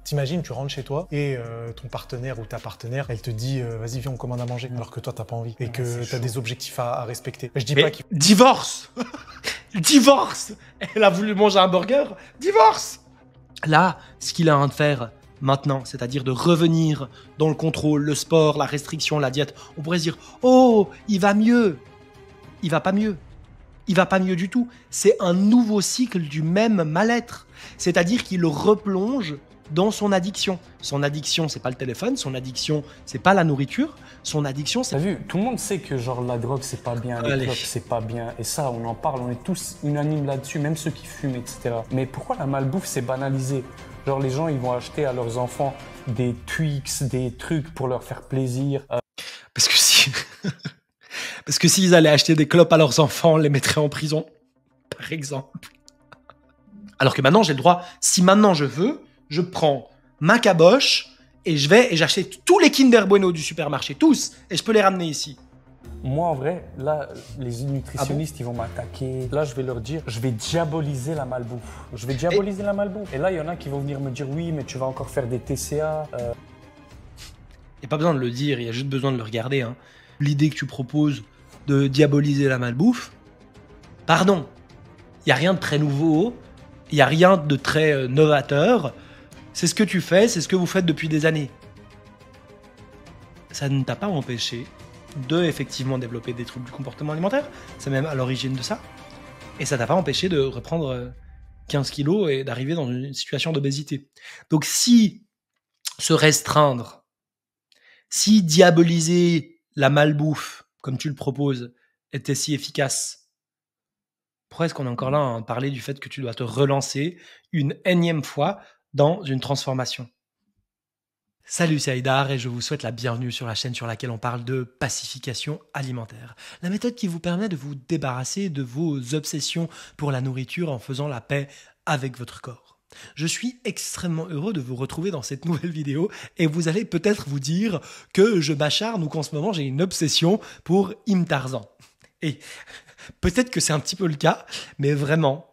T'imagines, tu rentres chez toi et ton partenaire ou ta partenaire, elle te dit vas-y viens on commande à manger, alors que toi t'as pas envie et que t'as des objectifs à respecter. Je dis pas qu'il divorce. Divorce. Elle a voulu manger un burger. Divorce. Là, ce qu'il a à faire maintenant, c'est-à-dire de revenir dans le contrôle, le sport, la restriction, la diète, on pourrait se dire oh, il va mieux. Il va pas mieux. Il va pas mieux du tout. C'est un nouveau cycle du même mal-être. C'est-à-dire qu'il le replonge dans son addiction. Son addiction, c'est pas le téléphone. Son addiction, c'est pas la nourriture. Son addiction, c'est... T'as vu, tout le monde sait que genre la drogue, c'est pas bien, les clopes, c'est pas bien. Et ça, on en parle, on est tous unanimes là-dessus, même ceux qui fument, etc. Mais pourquoi la malbouffe, c'est banalisé? Genre les gens, ils vont acheter à leurs enfants des Twix, des trucs pour leur faire plaisir. Parce que si... Parce que s'ils allaient acheter des clopes à leurs enfants, on les mettrait en prison, par exemple. Alors que maintenant, j'ai le droit, si maintenant je veux, je prends ma caboche et je vais et j'achète tous les Kinder Bueno du supermarché, tous, et je peux les ramener ici. Moi, en vrai, là, les nutritionnistes, ils vont m'attaquer. Là, je vais leur dire, je vais diaboliser la malbouffe. Je vais diaboliser la malbouffe. Et là, il y en a qui vont venir me dire, oui, mais tu vas encore faire des TCA. Il n'y a pas besoin de le dire, il y a juste besoin de le regarder. Hein. L'idée que tu proposes de diaboliser la malbouffe, pardon, il n'y a rien de très nouveau, il n'y a rien de très novateur. C'est ce que tu fais, c'est ce que vous faites depuis des années. Ça ne t'a pas empêché de effectivement développer des troubles du comportement alimentaire, c'est même à l'origine de ça. Et ça t'a pas empêché de reprendre 15 kilos et d'arriver dans une situation d'obésité. Donc si se restreindre, si diaboliser la malbouffe, comme tu le proposes, était si efficace, pourquoi est-ce qu'on est encore là à parler du fait que tu dois te relancer une énième fois dans une transformation? Salut, c'est Haïdar et je vous souhaite la bienvenue sur la chaîne sur laquelle on parle de pacification alimentaire. La méthode qui vous permet de vous débarrasser de vos obsessions pour la nourriture en faisant la paix avec votre corps. Je suis extrêmement heureux de vous retrouver dans cette nouvelle vidéo et vous allez peut-être vous dire que je m'acharne ou qu'en ce moment j'ai une obsession pour Im Tarzan. Et peut-être que c'est un petit peu le cas, mais vraiment,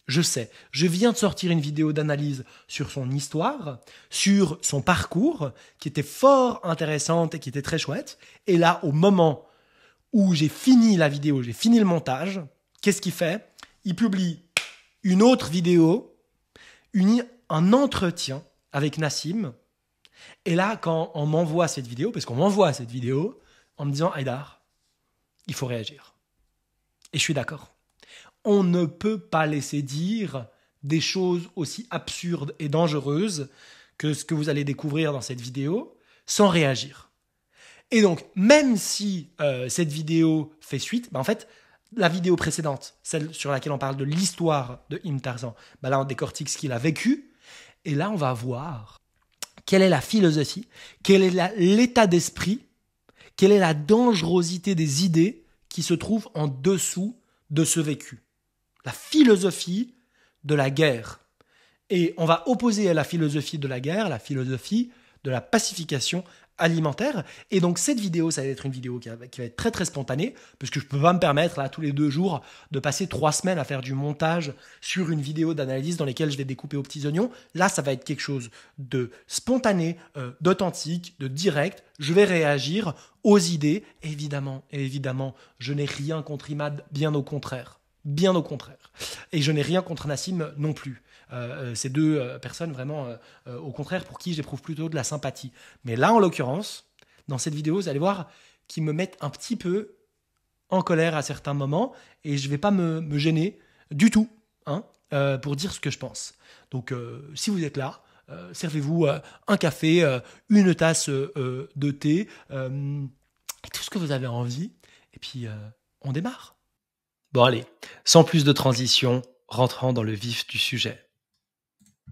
je sais, je viens de sortir une vidéo d'analyse sur son histoire, sur son parcours, qui était fort intéressante et qui était très chouette. Et là, au moment où j'ai fini la vidéo, j'ai fini le montage, qu'est-ce qu'il fait? Il publie une autre vidéo, un entretien avec Nassim. Et là, quand on m'envoie cette vidéo, parce qu'on m'envoie cette vidéo, en me disant « Haïdar, il faut réagir ». Et je suis d'accord. On ne peut pas laisser dire des choses aussi absurdes et dangereuses que ce que vous allez découvrir dans cette vidéo sans réagir. Et donc, même si cette vidéo fait suite, en fait, la vidéo précédente, celle sur laquelle on parle de l'histoire de Im Tarzan, là, on décortique ce qu'il a vécu. Et là, on va voir quelle est la philosophie, quel est l'état d'esprit, quelle est la dangerosité des idées qui se trouvent en dessous de ce vécu. La philosophie de la guerre. Et on va opposer à la philosophie de la guerre, la philosophie de la pacification alimentaire. Et donc cette vidéo, ça va être une vidéo qui va être très très spontanée, parce que je ne peux pas me permettre là tous les 2 jours de passer 3 semaines à faire du montage sur une vidéo d'analyse dans laquelle je vais découper aux petits oignons. Là, ça va être quelque chose de spontané, d'authentique, de direct. Je vais réagir aux idées. Évidemment, je n'ai rien contre Imad, bien au contraire. Bien au contraire. Et je n'ai rien contre Nassim non plus. Ces deux personnes vraiment, au contraire, pour qui j'éprouve plutôt de la sympathie. Mais là, en l'occurrence, dans cette vidéo, vous allez voir qu'ils me mettent un petit peu en colère à certains moments et je ne vais pas me gêner du tout pour dire ce que je pense. Donc, si vous êtes là, servez-vous un café, une tasse de thé, et tout ce que vous avez envie. Et puis, on démarre. Bon allez, sans plus de transition, rentrons dans le vif du sujet.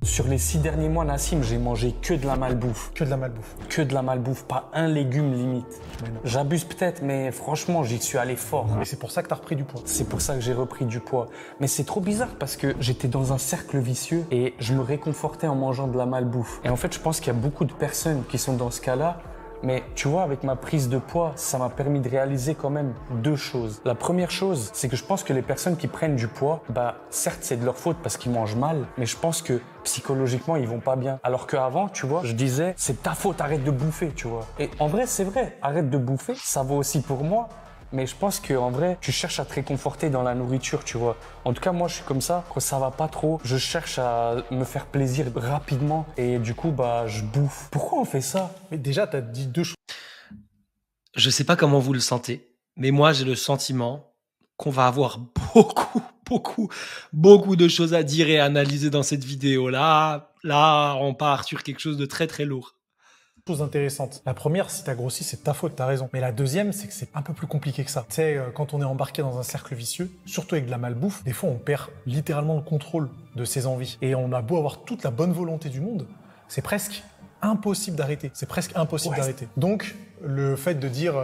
Sur les 6 derniers mois, Nassim, j'ai mangé que de la malbouffe. Que de la malbouffe. Que de la malbouffe, pas un légume limite. J'abuse peut-être, mais franchement, j'y suis allé fort. Et c'est pour ça que tu as repris du poids. C'est pour ça que j'ai repris du poids. Mais c'est trop bizarre parce que j'étais dans un cercle vicieux et je me réconfortais en mangeant de la malbouffe. Et en fait, je pense qu'il y a beaucoup de personnes qui sont dans ce cas-là Mais tu vois, avec ma prise de poids, ça m'a permis de réaliser quand même 2 choses. La première chose, c'est que je pense que les personnes qui prennent du poids, certes, c'est de leur faute parce qu'ils mangent mal, mais je pense que psychologiquement, ils vont pas bien. Alors qu'avant, tu vois, je disais, c'est ta faute, arrête de bouffer, tu vois. Et en vrai, c'est vrai, arrête de bouffer, ça vaut aussi pour moi. Mais je pense qu'en vrai, tu cherches à te réconforter dans la nourriture, tu vois. En tout cas, moi, je suis comme ça. Quand ça va pas trop, je cherche à me faire plaisir rapidement. Et du coup, je bouffe. Pourquoi on fait ça? Mais déjà, tu as dit 2 choses. Je sais pas comment vous le sentez, mais moi, j'ai le sentiment qu'on va avoir beaucoup de choses à dire et à analyser dans cette vidéo. Là, on part sur quelque chose de très, très lourd. Chose intéressante. La première, si t'as grossi, c'est ta faute, t'as raison. Mais la deuxième, c'est que c'est un peu plus compliqué que ça. Tu sais, quand on est embarqué dans un cercle vicieux, surtout avec de la malbouffe, des fois on perd littéralement le contrôle de ses envies. Et on a beau avoir toute la bonne volonté du monde, c'est presque impossible d'arrêter. C'est presque impossible d'arrêter. Donc, le fait de dire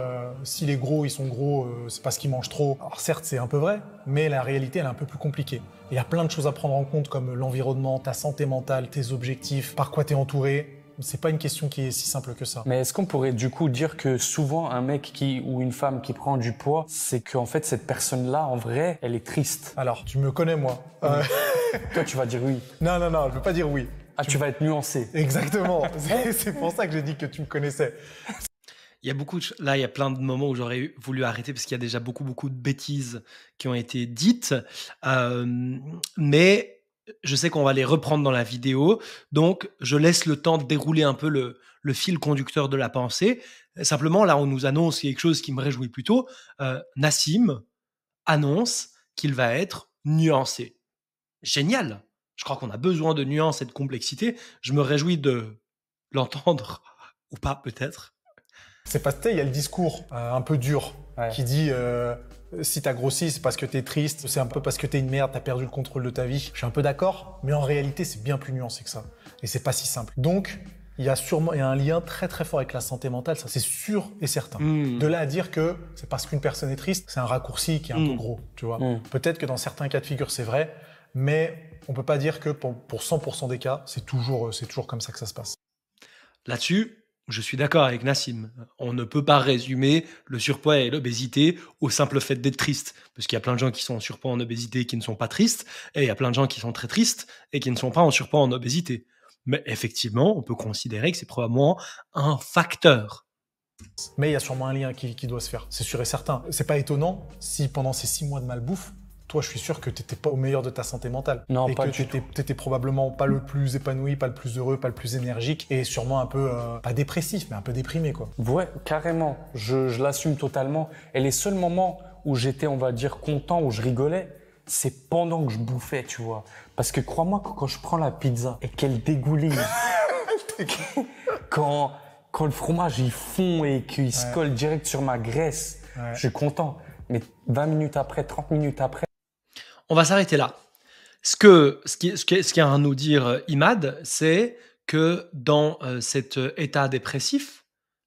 si les gros, ils sont gros, c'est parce qu'ils mangent trop. Alors certes, c'est un peu vrai, mais la réalité, elle est un peu plus compliquée. Il y a plein de choses à prendre en compte comme l'environnement, ta santé mentale, tes objectifs, par quoi t'es entouré. C'est pas une question qui est si simple que ça. Mais est-ce qu'on pourrait du coup dire que souvent un mec ou une femme qui prend du poids, c'est qu'en fait cette personne-là, en vrai, elle est triste? Alors, tu me connais moi. Toi, tu vas dire oui. Non, je veux pas dire oui. Tu vas être nuancé. Exactement. C'est pour ça que j'ai dit que tu me connaissais. Il y a il y a plein de moments où j'aurais voulu arrêter parce qu'il y a déjà beaucoup de bêtises qui ont été dites. Mais je sais qu'on va les reprendre dans la vidéo, donc je laisse le temps de dérouler un peu le fil conducteur de la pensée. Simplement, là, on nous annonce quelque chose qui me réjouit plutôt. Nassim annonce qu'il va être nuancé. Génial! Je crois qu'on a besoin de nuances et de complexité. Je me réjouis de l'entendre, ou pas peut-être. C'est parce que il y a le discours un peu dur qui dit si t'as grossi, c'est parce que t'es triste, c'est un peu parce que t'es une merde, t'as perdu le contrôle de ta vie. Je suis un peu d'accord, mais en réalité, c'est bien plus nuancé que ça. Et c'est pas si simple. Donc, il y a un lien très très fort avec la santé mentale, ça c'est sûr et certain. De là à dire que c'est parce qu'une personne est triste, c'est un raccourci qui est un peu gros, tu vois. Peut-être que dans certains cas de figure, c'est vrai, mais on peut pas dire que pour 100% des cas, c'est toujours comme ça que ça se passe. Là-dessus, je suis d'accord avec Nassim. On ne peut pas résumer le surpoids et l'obésité au simple fait d'être triste. Parce qu'il y a plein de gens qui sont en surpoids, en obésité et qui ne sont pas tristes. Et il y a plein de gens qui sont très tristes et qui ne sont pas en surpoids, en obésité. Mais effectivement, on peut considérer que c'est probablement un facteur. Mais il y a sûrement un lien qui doit se faire. C'est sûr et certain. C'est pas étonnant si pendant ces 6 mois de malbouffe, toi, je suis sûr que tu n'étais pas au meilleur de ta santé mentale. Non, et pas que du tout. Tu n'étais probablement pas le plus épanoui, pas le plus heureux, pas le plus énergique et sûrement un peu, pas dépressif, mais un peu déprimé, quoi. Ouais, carrément. Je l'assume totalement. Et les seuls moments où j'étais, on va dire, content, où je rigolais, c'est pendant que je bouffais, tu vois. Parce que crois-moi que quand je prends la pizza et qu'elle dégouline, quand le fromage il fond et qu'il se colle direct sur ma graisse, je suis content. Mais 20 minutes après, 30 minutes après, on va s'arrêter là. Ce qu'il y a à nous dire Imad, c'est que dans cet état dépressif,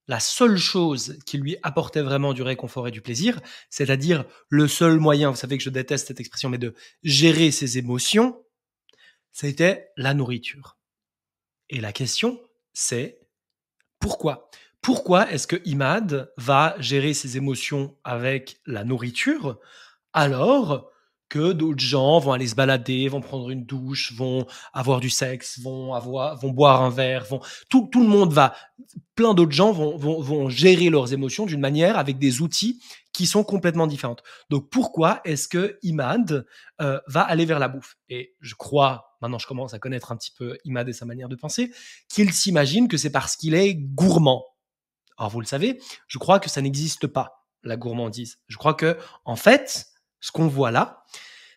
la seule chose qui lui apportait vraiment du réconfort et du plaisir, c'est-à-dire le seul moyen, vous savez que je déteste cette expression, mais de gérer ses émotions, c'était la nourriture. Et la question, c'est pourquoi ? Pourquoi est-ce que Imad va gérer ses émotions avec la nourriture alors que d'autres gens vont aller se balader, vont prendre une douche, vont avoir du sexe, vont boire un verre, tout le monde plein d'autres gens vont gérer leurs émotions d'une manière avec des outils qui sont complètement différents. Donc pourquoi est-ce que Imad va aller vers la bouffe? Et je crois, maintenant je commence à connaître un petit peu Imad et sa manière de penser, qu'il s'imagine que c'est parce qu'il est gourmand. Alors vous le savez, je crois que ça n'existe pas, la gourmandise. Je crois que en fait, ce qu'on voit là,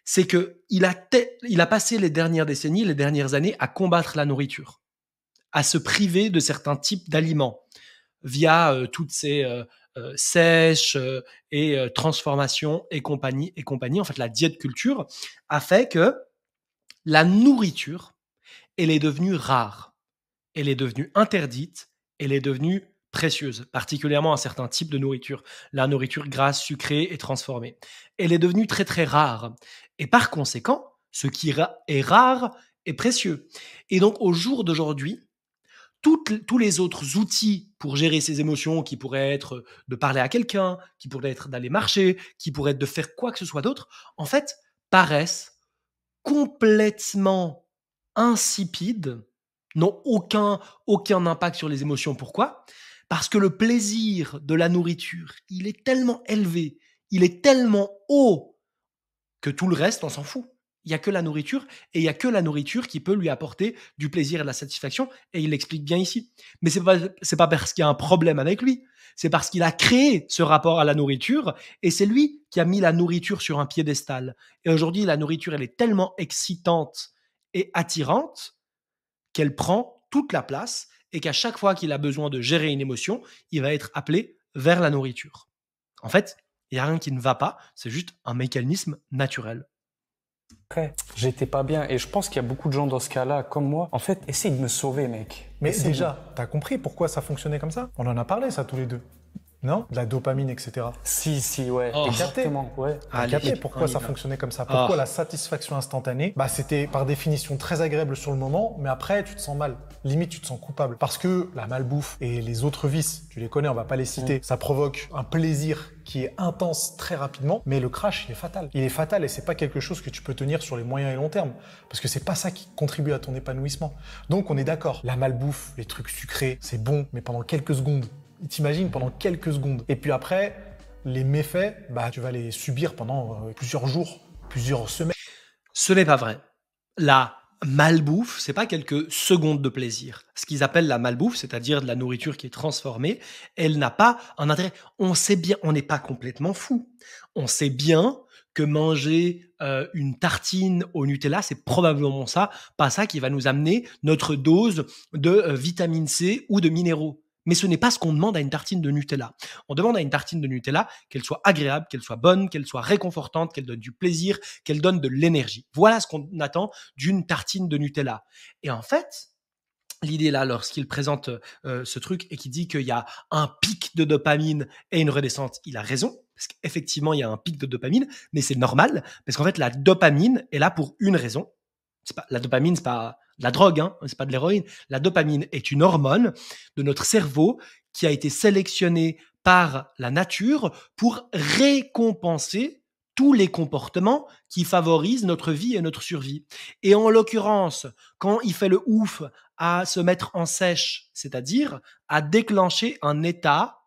c'est que il a passé les dernières décennies, les dernières années à combattre la nourriture, à se priver de certains types d'aliments via toutes ces sèches et transformations et compagnie. En fait, la diète culture a fait que la nourriture, elle est devenue rare, elle est devenue interdite, elle est devenue précieuse, particulièrement un certain type de nourriture, la nourriture grasse, sucrée et transformée. Elle est devenue très très rare. Et par conséquent, ce qui est rare est précieux. Et donc au jour d'aujourd'hui, tous les autres outils pour gérer ses émotions, qui pourraient être de parler à quelqu'un, qui pourraient être d'aller marcher, qui pourraient être de faire quoi que ce soit d'autre, en fait, paraissent complètement insipides, n'ont aucun impact sur les émotions. Pourquoi ? Parce que le plaisir de la nourriture, il est tellement élevé, il est tellement haut que tout le reste, on s'en fout. Il n'y a que la nourriture, et il n'y a que la nourriture qui peut lui apporter du plaisir et de la satisfaction, et il l'explique bien ici. Mais c'est pas parce qu'il y a un problème avec lui, c'est parce qu'il a créé ce rapport à la nourriture, et c'est lui qui a mis la nourriture sur un piédestal. Et aujourd'hui, la nourriture, elle est tellement excitante et attirante qu'elle prend toute la place, et qu'à chaque fois qu'il a besoin de gérer une émotion, il va être appelé vers la nourriture. En fait, il n'y a rien qui ne va pas, c'est juste un mécanisme naturel. Après, j'étais pas bien et je pense qu'il y a beaucoup de gens dans ce cas-là, comme moi. En fait, essaye de me sauver, mec. Mais déjà, t'as compris pourquoi ça fonctionnait comme ça ? On en a parlé, ça, tous les deux. Non ? De la dopamine, etc. Si, ouais. Exactement, ouais. T'as capté pourquoi ça fonctionnait comme ça ? Pourquoi la satisfaction instantanée ? C'était par définition très agréable sur le moment, mais après, tu te sens mal. Limite, tu te sens coupable. Parce que la malbouffe et les autres vices, tu les connais, on va pas les citer, ça provoque un plaisir qui est intense très rapidement, mais le crash, il est fatal. Il est fatal et c'est pas quelque chose que tu peux tenir sur les moyens et long terme. Parce que c'est pas ça qui contribue à ton épanouissement. Donc, on est d'accord. La malbouffe, les trucs sucrés, c'est bon, mais pendant quelques secondes. T'imagines pendant quelques secondes. Et puis après, les méfaits, tu vas les subir pendant plusieurs jours, plusieurs semaines. Ce n'est pas vrai. La malbouffe, c'est pas quelques secondes de plaisir. Ce qu'ils appellent la malbouffe, c'est-à-dire de la nourriture qui est transformée, elle n'a pas un intérêt. On sait bien, on n'est pas complètement fou. On sait bien que manger une tartine au Nutella, c'est probablement pas ça qui va nous amener notre dose de vitamine C ou de minéraux. Mais ce n'est pas ce qu'on demande à une tartine de Nutella. On demande à une tartine de Nutella qu'elle soit agréable, qu'elle soit bonne, qu'elle soit réconfortante, qu'elle donne du plaisir, qu'elle donne de l'énergie. Voilà ce qu'on attend d'une tartine de Nutella. Et en fait, l'idée là, lorsqu'il présente ce truc et qu'il dit qu'il y a un pic de dopamine et une redescente, il a raison, parce qu'effectivement, il y a un pic de dopamine, mais c'est normal, parce qu'en fait, la dopamine est là pour une raison. La dopamine, c'est pas de la drogue, c'est pas de l'héroïne. La dopamine est une hormone de notre cerveau qui a été sélectionnée par la nature pour récompenser tous les comportements qui favorisent notre vie et notre survie. Et en l'occurrence, quand il fait le ouf à se mettre en sèche, c'est-à-dire à déclencher un état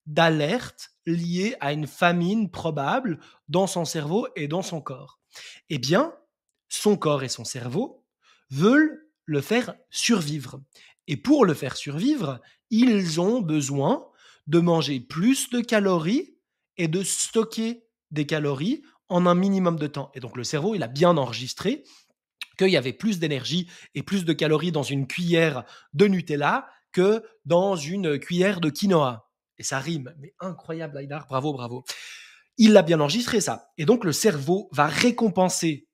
d'alerte lié à une famine probable dans son cerveau et dans son corps, eh bien, son corps et son cerveau veulent le faire survivre. Et pour le faire survivre, ils ont besoin de manger plus de calories et de stocker des calories en un minimum de temps. Et donc le cerveau, il a bien enregistré qu'il y avait plus d'énergie et plus de calories dans une cuillère de Nutella que dans une cuillère de quinoa. Et ça rime, mais incroyable, Haïdar, bravo. Il l'a bien enregistré, ça. Et donc le cerveau va récompenser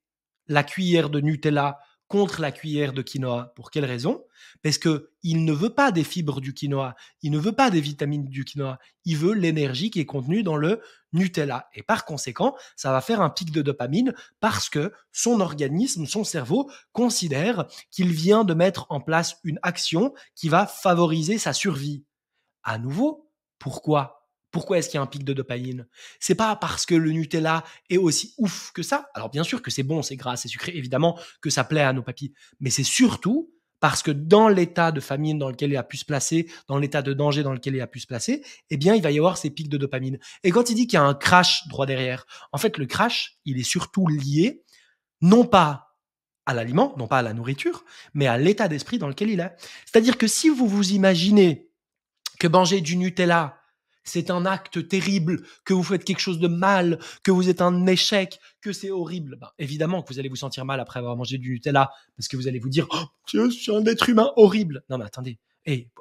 la cuillère de Nutella contre la cuillère de quinoa. Pour quelle raison ? Parce qu'il ne veut pas des fibres du quinoa, il ne veut pas des vitamines du quinoa, il veut l'énergie qui est contenue dans le Nutella. Et par conséquent, ça va faire un pic de dopamine parce que son organisme, son cerveau, considère qu'il vient de mettre en place une action qui va favoriser sa survie. À nouveau, pourquoi ? Pourquoi est-ce qu'il y a un pic de dopamine ? C'est pas parce que le Nutella est aussi ouf que ça. Alors bien sûr que c'est bon, c'est gras, c'est sucré, évidemment que ça plaît à nos papilles. Mais c'est surtout parce que dans l'état de famine dans lequel il a pu se placer, dans l'état de danger dans lequel il a pu se placer, eh bien, il va y avoir ces pics de dopamine. Et quand il dit qu'il y a un crash droit derrière, en fait, le crash, il est surtout lié, non pas à l'aliment, non pas à la nourriture, mais à l'état d'esprit dans lequel il est. C'est-à-dire que si vous vous imaginez que manger du Nutella, c'est un acte terrible, que vous faites quelque chose de mal, que vous êtes un échec, que c'est horrible, évidemment que vous allez vous sentir mal après avoir mangé du Nutella, parce que vous allez vous dire « Oh, je suis un être humain horrible !» Non mais attendez,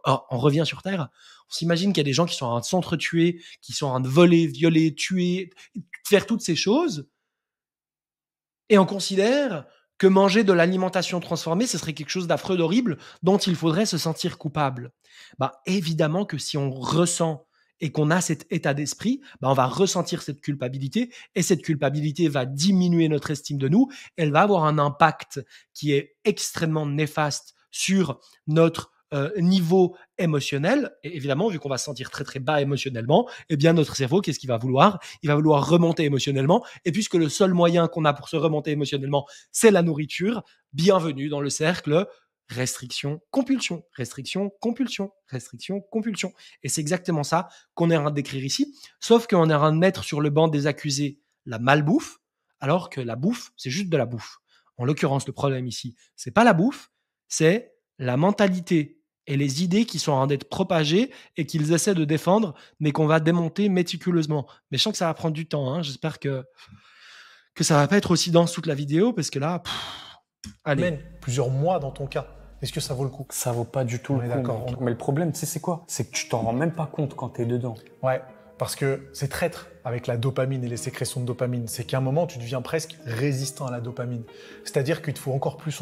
on revient sur Terre, on s'imagine qu'il y a des gens qui sont en train de s'entretuer, qui sont en train de voler, violer, tuer, faire toutes ces choses, et on considère que manger de l'alimentation transformée, ce serait quelque chose d'affreux, d'horrible, dont il faudrait se sentir coupable. Évidemment que si on ressent et qu'on a cet état d'esprit, on va ressentir cette culpabilité et cette culpabilité va diminuer notre estime de nous. Elle va avoir un impact qui est extrêmement néfaste sur notre niveau émotionnel. Et évidemment, vu qu'on va se sentir très très bas émotionnellement, eh bien notre cerveau, qu'est-ce qu'il va vouloir? Il va vouloir remonter émotionnellement. Et puisque le seul moyen qu'on a pour se remonter émotionnellement, c'est la nourriture, bienvenue dans le cercle restriction, compulsion, restriction, compulsion, restriction, compulsion. Et c'est exactement ça qu'on est en train de décrire ici, sauf qu'on est en train de mettre sur le banc des accusés la malbouffe, alors que la bouffe, c'est juste de la bouffe. En l'occurrence, le problème ici, c'est pas la bouffe, c'est la mentalité et les idées qui sont en train d'être propagées et qu'ils essaient de défendre, mais qu'on va démonter méticuleusement. Mais je sens que ça va prendre du temps. Hein. J'espère que ça va pas être aussi dense toute la vidéo, parce que là, allez. Plusieurs mois dans ton cas. Est-ce que ça vaut le coup? Ça vaut pas du tout le coup. D'accord. Mais le problème, tu sais, c'est quoi? C'est que tu t'en rends même pas compte quand t'es dedans. Ouais, parce que c'est traître avec la dopamine et les sécrétions de dopamine. C'est qu'à un moment, tu deviens presque résistant à la dopamine. C'est-à-dire qu'il te faut encore plus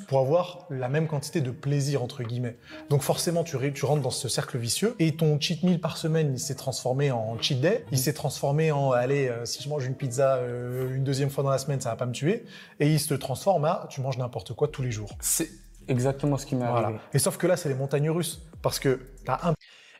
pour avoir la même quantité de plaisir, entre guillemets. Donc forcément, tu rentres dans ce cercle vicieux et ton cheat meal par semaine, il s'est transformé en cheat day. Il s'est transformé en, allez, si je mange une pizza une deuxième fois dans la semaine, ça va pas me tuer. Et il se transforme à, tu manges n'importe quoi tous les jours. C'est exactement ce qui m'est arrivé. Et sauf que là, c'est les montagnes russes. Parce que t'as un...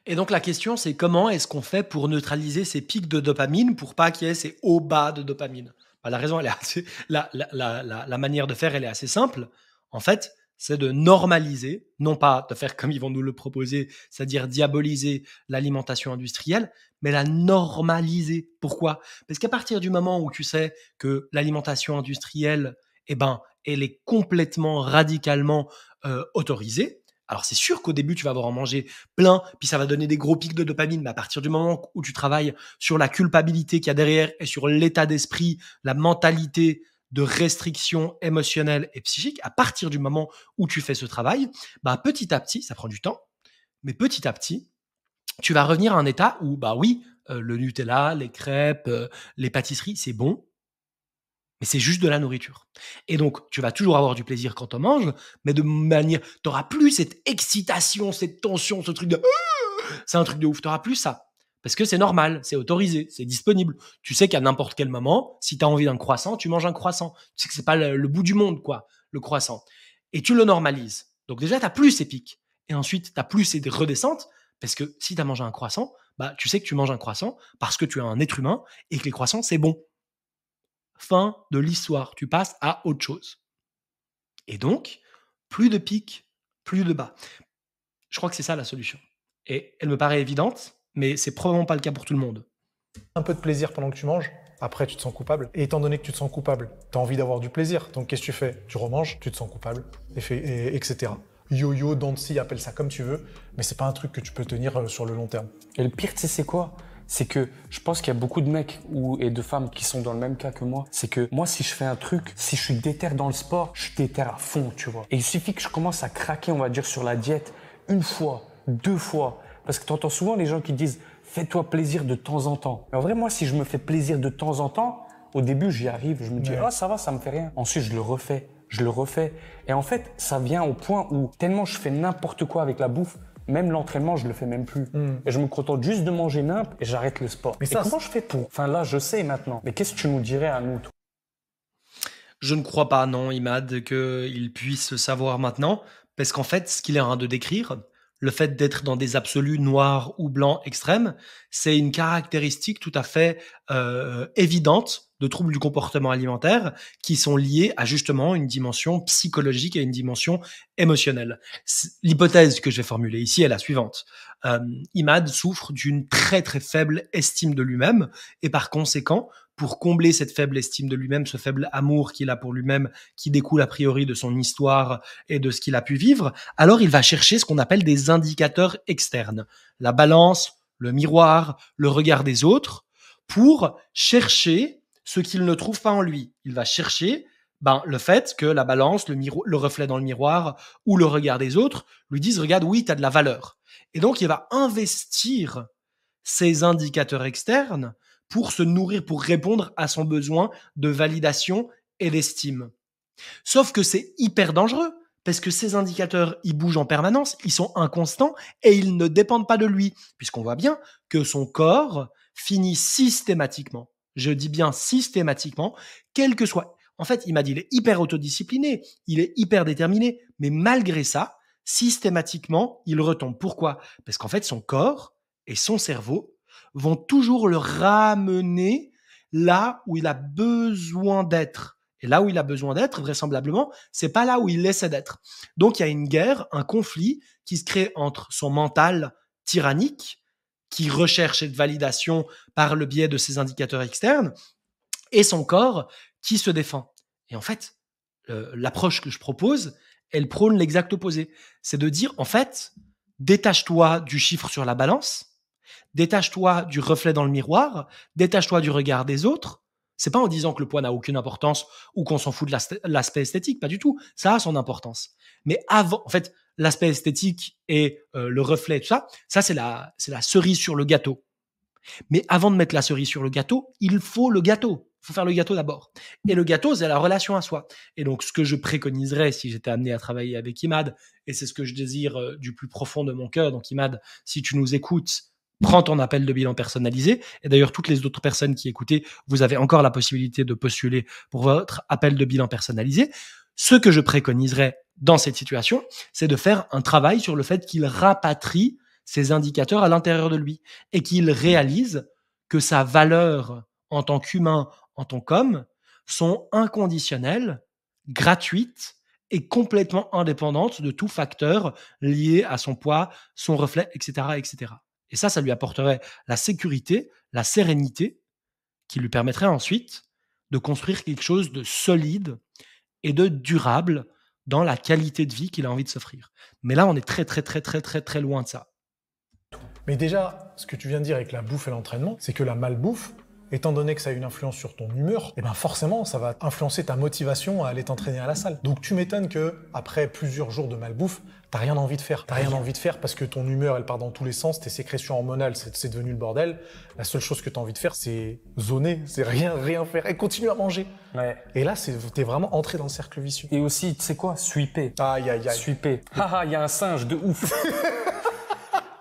Et donc la question, c'est comment est-ce qu'on fait pour neutraliser ces pics de dopamine pour pas qu'il y ait ces hauts bas de dopamine? La raison, elle est assez, la manière de faire, elle est assez simple. En fait, c'est de normaliser, non pas de faire comme ils vont nous le proposer, c'est-à-dire diaboliser l'alimentation industrielle, mais la normaliser. Pourquoi? Parce qu'à partir du moment où tu sais que l'alimentation industrielle, elle est complètement, radicalement autorisée. Alors c'est sûr qu'au début, tu vas avoir en manger plein, puis ça va donner des gros pics de dopamine, mais à partir du moment où tu travailles sur la culpabilité qu'il y a derrière et sur l'état d'esprit, la mentalité de restriction émotionnelle et psychique, à partir du moment où tu fais ce travail, petit à petit, ça prend du temps, mais petit à petit, tu vas revenir à un état où, oui, le Nutella, les crêpes, les pâtisseries, c'est bon, mais c'est juste de la nourriture. Et donc, tu vas toujours avoir du plaisir quand on mange, mais de manière, tu n'auras plus cette excitation, cette tension, ce truc de... C'est un truc de ouf, tu n'auras plus ça. Parce que c'est normal, c'est autorisé, c'est disponible. Tu sais qu'à n'importe quel moment, si tu as envie d'un croissant, tu manges un croissant. Tu sais que c'est pas le bout du monde, quoi, le croissant. Et tu le normalises. Donc déjà, tu n'as plus ces pics. Et ensuite, tu n'as plus ces redescentes, parce que si tu as mangé un croissant, tu sais que tu manges un croissant parce que tu es un être humain et que les croissants, c'est bon. Fin de l'histoire, tu passes à autre chose. Et donc, plus de pics, plus de bas. Je crois que c'est ça la solution. Et elle me paraît évidente, mais c'est probablement pas le cas pour tout le monde. Un peu de plaisir pendant que tu manges, après tu te sens coupable. Et étant donné que tu te sens coupable, tu as envie d'avoir du plaisir. Donc qu'est-ce que tu fais? Tu remanges, tu te sens coupable, etc. Yo-yo, Dancy, appelle ça comme tu veux, mais c'est pas un truc que tu peux tenir sur le long terme. Et le pire, tu sais, c'est quoi? C'est que je pense qu'il y a beaucoup de mecs et de femmes qui sont dans le même cas que moi. C'est que moi, si je fais un truc, si je suis déter dans le sport, je suis déter à fond, tu vois. Et il suffit que je commence à craquer, on va dire, sur la diète, une fois, deux fois. Parce que tu entends souvent les gens qui disent « fais-toi plaisir de temps en temps ». Mais en vrai, moi, si je me fais plaisir de temps en temps, au début, j'y arrive, je me dis « ah, ça va, ça me fait rien ». Ensuite, je le refais. Et en fait, ça vient au point où tellement je fais n'importe quoi avec la bouffe, même l'entraînement, je le fais même plus. Et je me contente juste de manger nimp et j'arrête le sport. Mais ça, comment je fais pour? Enfin là, je sais maintenant. Mais qu'est-ce que tu nous dirais à nous, toi? Je ne crois pas, non, Imad, qu'il puisse savoir maintenant. Parce qu'en fait, ce qu'il est en train de décrire, le fait d'être dans des absolus noirs ou blancs extrêmes, c'est une caractéristique tout à fait évidente de troubles du comportement alimentaire qui sont liés à justement une dimension psychologique et une dimension émotionnelle. L'hypothèse que je vais formuler ici est la suivante. Imad souffre d'une très très faible estime de lui-même et par conséquent, pour combler cette faible estime de lui-même, ce faible amour qu'il a pour lui-même, qui découle a priori de son histoire et de ce qu'il a pu vivre, alors il va chercher ce qu'on appelle des indicateurs externes. La balance, le miroir, le regard des autres, pour chercher ce qu'il ne trouve pas en lui. Il va chercher le fait que la balance, le reflet dans le miroir ou le regard des autres lui disent « Regarde, oui, tu as de la valeur ». Et donc, il va investir ces indicateurs externes pour se nourrir, pour répondre à son besoin de validation et d'estime. Sauf que c'est hyper dangereux, parce que ces indicateurs, ils bougent en permanence, ils sont inconstants et ils ne dépendent pas de lui, puisqu'on voit bien que son corps finit systématiquement, je dis bien systématiquement, quel que soit... En fait, il m'a dit, il est hyper autodiscipliné, il est hyper déterminé, mais malgré ça, systématiquement, il retombe. Pourquoi? Parce qu'en fait, son corps et son cerveau vont toujours le ramener là où il a besoin d'être. Et là où il a besoin d'être, vraisemblablement, c'est pas là où il essaie d'être. Donc, il y a une guerre, un conflit qui se crée entre son mental tyrannique, qui recherche cette validation par le biais de ses indicateurs externes, et son corps qui se défend. Et en fait, l'approche que je propose, elle prône l'exact opposé. C'est de dire, en fait, détache-toi du chiffre sur la balance, détache-toi du reflet dans le miroir, détache-toi du regard des autres. C'est pas en disant que le poids n'a aucune importance ou qu'on s'en fout de l'aspect esthétique, pas du tout. Ça a son importance. Mais avant, en fait, l'aspect esthétique et le reflet, tout ça, c'est la cerise sur le gâteau. Mais avant de mettre la cerise sur le gâteau, il faut le gâteau. Il faut faire le gâteau d'abord. Et le gâteau, c'est la relation à soi. Et donc, ce que je préconiserais si j'étais amené à travailler avec Imad, et c'est ce que je désire du plus profond de mon cœur. Donc, Imad, si tu nous écoutes, prends ton appel de bilan personnalisé. Et d'ailleurs, toutes les autres personnes qui écoutaient, vous avez encore la possibilité de postuler pour votre appel de bilan personnalisé. Ce que je préconiserais dans cette situation, c'est de faire un travail sur le fait qu'il rapatrie ses indicateurs à l'intérieur de lui et qu'il réalise que sa valeur en tant qu'humain, en tant qu'homme, sont inconditionnelles, gratuites et complètement indépendantes de tout facteur lié à son poids, son reflet, etc., etc. Et ça lui apporterait la sécurité, la sérénité, qui lui permettrait ensuite de construire quelque chose de solide et de durable dans la qualité de vie qu'il a envie de s'offrir. Mais là, on est très, très, très, très, très, très loin de ça. Mais déjà, ce que tu viens de dire avec la bouffe et l'entraînement, c'est que la malbouffe, étant donné que ça a une influence sur ton humeur, et ben forcément, ça va influencer ta motivation à aller t'entraîner à la salle. Donc tu m'étonnes que après plusieurs jours de malbouffe, t'as rien envie de faire. T'as rien envie de faire parce que ton humeur, elle part dans tous les sens, tes sécrétions hormonales, c'est devenu le bordel. La seule chose que t'as envie de faire, c'est zoner, c'est rien faire et continuer à manger. Ouais. Et là, t'es vraiment entré dans le cercle vicieux. Et aussi, tu sais quoi? Sweeper. Aïe, aïe, aïe. Sweeper. Haha, il y a un singe de ouf.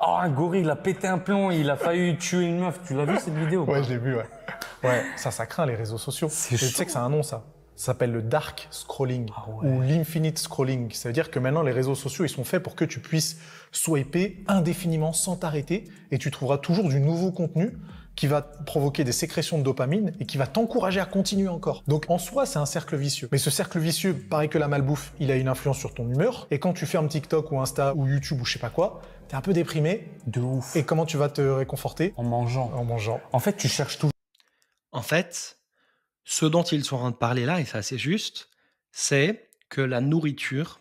Oh, un gorille, il a pété un plomb, il a failli tuer une meuf. Tu l'as vu cette vidéo? Ouais, je l'ai vu, ouais. Ouais, ça craint les réseaux sociaux. Tu sais que c'est un nom, ça. Ça s'appelle le dark scrolling ou l'infinite scrolling. Ça veut dire que maintenant, les réseaux sociaux, ils sont faits pour que tu puisses swiper indéfiniment sans t'arrêter et tu trouveras toujours du nouveau contenu qui va provoquer des sécrétions de dopamine et qui va t'encourager à continuer encore. Donc en soi, c'est un cercle vicieux. Mais ce cercle vicieux, pareil que la malbouffe, il a une influence sur ton humeur. Et quand tu fermes TikTok ou Insta ou YouTube ou je sais pas quoi, t'es un peu déprimé. De ouf. Et comment tu vas te réconforter? En mangeant. En mangeant. En fait, tu cherches tout. En fait, ce dont ils sont en train de parler là, et ça c'est juste, c'est que la nourriture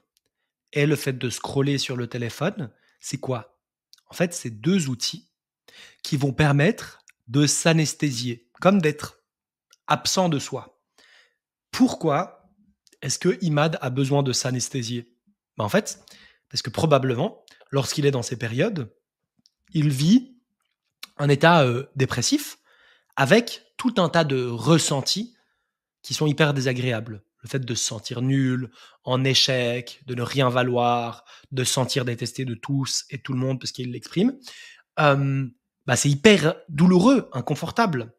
et le fait de scroller sur le téléphone, c'est quoi? En fait, c'est deux outils qui vont permettre de s'anesthésier, comme d'être absent de soi. Pourquoi est-ce que Imad a besoin de s'anesthésier? En fait, parce que probablement, lorsqu'il est dans ces périodes, il vit un état dépressif avec tout un tas de ressentis qui sont hyper désagréables. Le fait de se sentir nul, en échec, de ne rien valoir, de se sentir détesté de tous et tout le monde parce qu'il l'exprime. C'est hyper douloureux, inconfortable.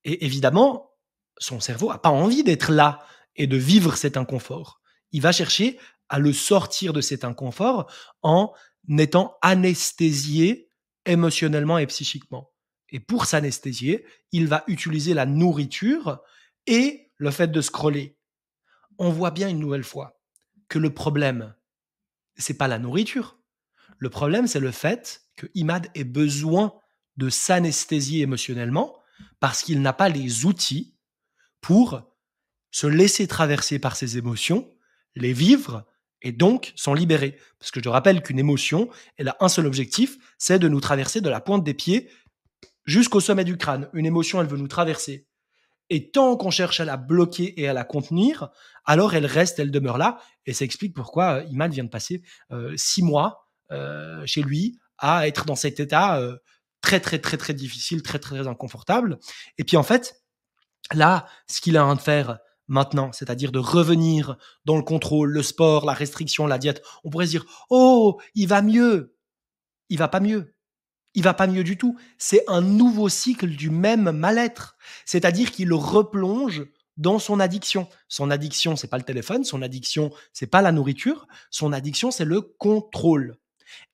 Et évidemment, son cerveau n'a pas envie d'être là et de vivre cet inconfort. Il va chercher à le sortir de cet inconfort en étant anesthésié émotionnellement et psychiquement. Et pour s'anesthésier, il va utiliser la nourriture et le fait de scroller. On voit bien une nouvelle fois que le problème, c'est pas la nourriture. Le problème, c'est le fait que Imad ait besoin de s'anesthésier émotionnellement parce qu'il n'a pas les outils pour se laisser traverser par ses émotions, les vivre et donc s'en libérer. Parce que je rappelle qu'une émotion, elle a un seul objectif, c'est de nous traverser de la pointe des pieds jusqu'au sommet du crâne. Une émotion, elle veut nous traverser. Et tant qu'on cherche à la bloquer et à la contenir, alors elle reste, elle demeure là. Et ça explique pourquoi Imad vient de passer 6 mois chez lui à être dans cet état très, très, très, très difficile, très, très inconfortable. Et puis en fait, là, ce qu'il a en train de faire maintenant, c'est-à-dire de revenir dans le contrôle, le sport, la restriction, la diète, on pourrait se dire « Oh, il va mieux !» Il va pas mieux. Il va pas mieux du tout. C'est un nouveau cycle du même mal-être. C'est-à-dire qu'il replonge dans son addiction. Son addiction, c'est pas le téléphone, son addiction, c'est pas la nourriture, son addiction, c'est le contrôle.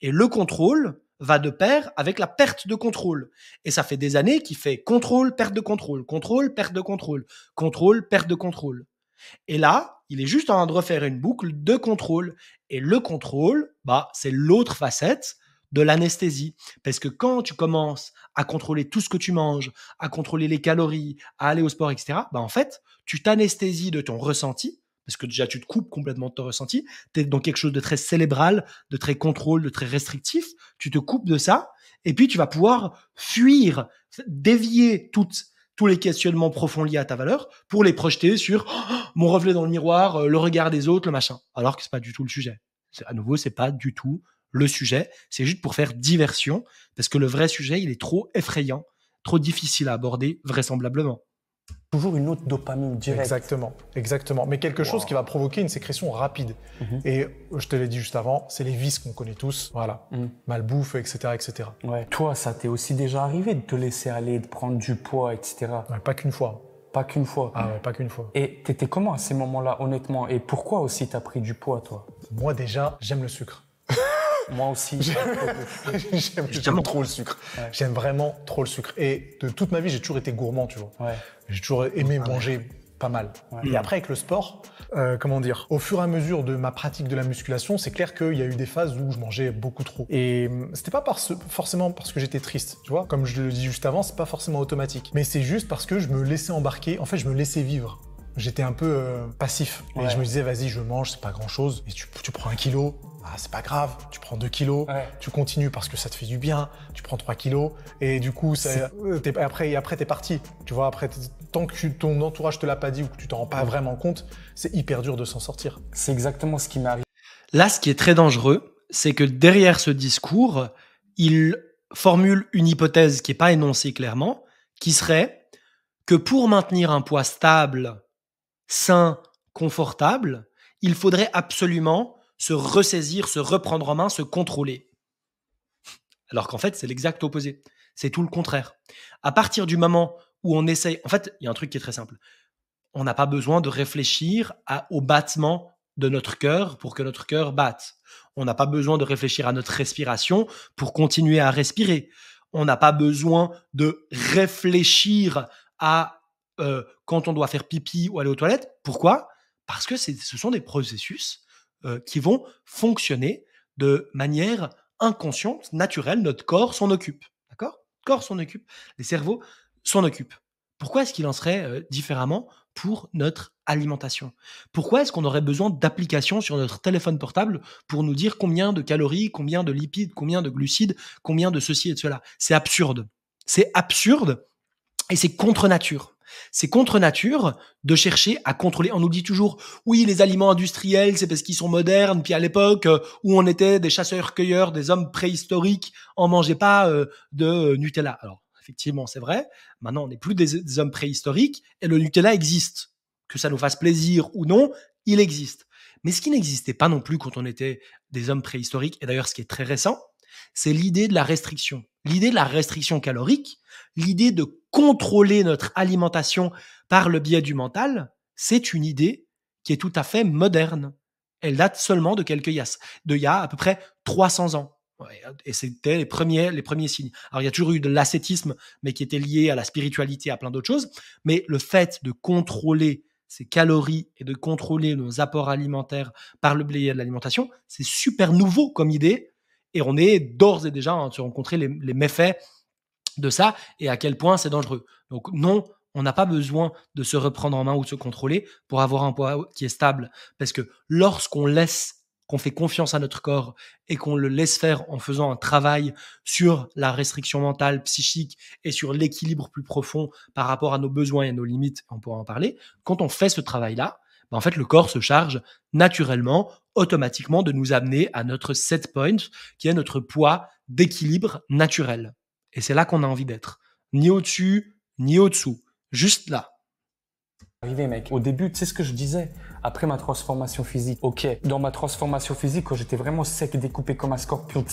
Et le contrôle va de pair avec la perte de contrôle. Et ça fait des années qu'il fait contrôle, perte de contrôle, contrôle, perte de contrôle, contrôle, perte de contrôle. Et là, il est juste en train de refaire une boucle de contrôle. Et le contrôle, c'est l'autre facette de l'anesthésie. Parce que quand tu commences à contrôler tout ce que tu manges, à contrôler les calories, à aller au sport, etc., en fait, tu t'anesthésies de ton ressenti, parce que déjà, tu te coupes complètement de ton ressenti. Tu es dans quelque chose de très cérébral, de très contrôle, de très restrictif. Tu te coupes de ça, et puis tu vas pouvoir fuir, dévier tous les questionnements profonds liés à ta valeur pour les projeter sur mon reflet dans le miroir, le regard des autres, le machin. Alors que c'est pas du tout le sujet. À nouveau, c'est pas du tout le sujet. C'est juste pour faire diversion, parce que le vrai sujet, il est trop effrayant, trop difficile à aborder, vraisemblablement. Toujours une autre dopamine directe. Exactement. Mais quelque chose qui va provoquer une sécrétion rapide. Et je te l'ai dit juste avant, c'est les vices qu'on connaît tous. Voilà. Malbouffe, etc., etc. Ouais. Toi, ça t'est aussi déjà arrivé de te laisser aller, de prendre du poids, etc. Ouais, pas qu'une fois. Pas qu'une fois. Ah ouais, pas qu'une fois. Et t'étais comment à ces moments-là, honnêtement? Et pourquoi aussi t'as pris du poids, toi? Moi, déjà, j'aime le sucre. Moi aussi. J'aime trop le sucre. Ouais. J'aime vraiment trop le sucre. Et de toute ma vie, j'ai toujours été gourmand, tu vois. Ouais. J'ai toujours aimé manger pas mal. Ouais. Et après, avec le sport, au fur et à mesure de ma pratique de la musculation, c'est clair qu'il y a eu des phases où je mangeais beaucoup trop. Et c'était pas forcément parce que j'étais triste, tu vois. Comme je le dis juste avant, c'est pas forcément automatique. Mais c'est juste parce que je me laissais embarquer. En fait, je me laissais vivre. J'étais un peu passif. Et je me disais, vas-y, je mange, c'est pas grand-chose. Et tu prends 1 kilo. Ah, c'est pas grave, tu prends 2 kilos, tu continues parce que ça te fait du bien, tu prends 3 kilos, et du coup, après t'es parti. Tu vois, après, tant que ton entourage te l'a pas dit ou que tu t'en rends pas vraiment compte, c'est hyper dur de s'en sortir. C'est exactement ce qui m'arrive. Là, ce qui est très dangereux, c'est que derrière ce discours, il formule une hypothèse qui n'est pas énoncée clairement, qui serait que pour maintenir un poids stable, sain, confortable, il faudrait absolument se ressaisir, se reprendre en main, se contrôler. Alors qu'en fait, c'est l'exact opposé. C'est tout le contraire. À partir du moment où on essaye... En fait, il y a un truc qui est très simple. On n'a pas besoin de réfléchir au battement de notre cœur pour que notre cœur batte. On n'a pas besoin de réfléchir à notre respiration pour continuer à respirer. On n'a pas besoin de réfléchir à quand on doit faire pipi ou aller aux toilettes. Pourquoi ? Parce que ce sont des processus qui vont fonctionner de manière inconsciente, naturelle. Notre corps s'en occupe. D'accord ? Le corps s'en occupe. Les cerveaux s'en occupent. Pourquoi est-ce qu'il en serait différemment pour notre alimentation ? Pourquoi est-ce qu'on aurait besoin d'applications sur notre téléphone portable pour nous dire combien de calories, combien de lipides, combien de glucides, combien de ceci et de cela ? C'est absurde. C'est absurde et c'est contre nature. C'est contre nature de chercher à contrôler. On nous dit toujours, oui, les aliments industriels, c'est parce qu'ils sont modernes. Puis à l'époque où on était des chasseurs-cueilleurs, des hommes préhistoriques, on mangeait pas de Nutella. Alors, effectivement, c'est vrai. Maintenant, on n'est plus des hommes préhistoriques et le Nutella existe. Que ça nous fasse plaisir ou non, il existe. Mais ce qui n'existait pas non plus quand on était des hommes préhistoriques, et d'ailleurs ce qui est très récent, c'est l'idée de la restriction. L'idée de la restriction calorique, l'idée de contrôler notre alimentation par le biais du mental, c'est une idée qui est tout à fait moderne. Elle date seulement de il y a à peu près 300 ans. Et c'était les premiers signes. Alors, il y a toujours eu de l'ascétisme, mais qui était lié à la spiritualité, à plein d'autres choses. Mais le fait de contrôler ces calories et de contrôler nos apports alimentaires par le biais de l'alimentation, c'est super nouveau comme idée. Et on est d'ores et déjà à rencontrer les méfaits de ça et à quel point c'est dangereux. Donc non, on n'a pas besoin de se reprendre en main ou de se contrôler pour avoir un poids qui est stable. Parce que qu'on fait confiance à notre corps et qu'on le laisse faire en faisant un travail sur la restriction mentale, psychique et sur l'équilibre plus profond par rapport à nos besoins et à nos limites, on pourra en parler, quand on fait ce travail-là, en fait, le corps se charge naturellement, automatiquement, de nous amener à notre set point, qui est notre poids d'équilibre naturel. Et c'est là qu'on a envie d'être. Ni au-dessus, ni au-dessous. Juste là. Arrivé, mec. Au début, tu sais ce que je disais ? Après ma transformation physique. Ok. Dans ma transformation physique, quand j'étais vraiment sec, découpé comme un scorpion,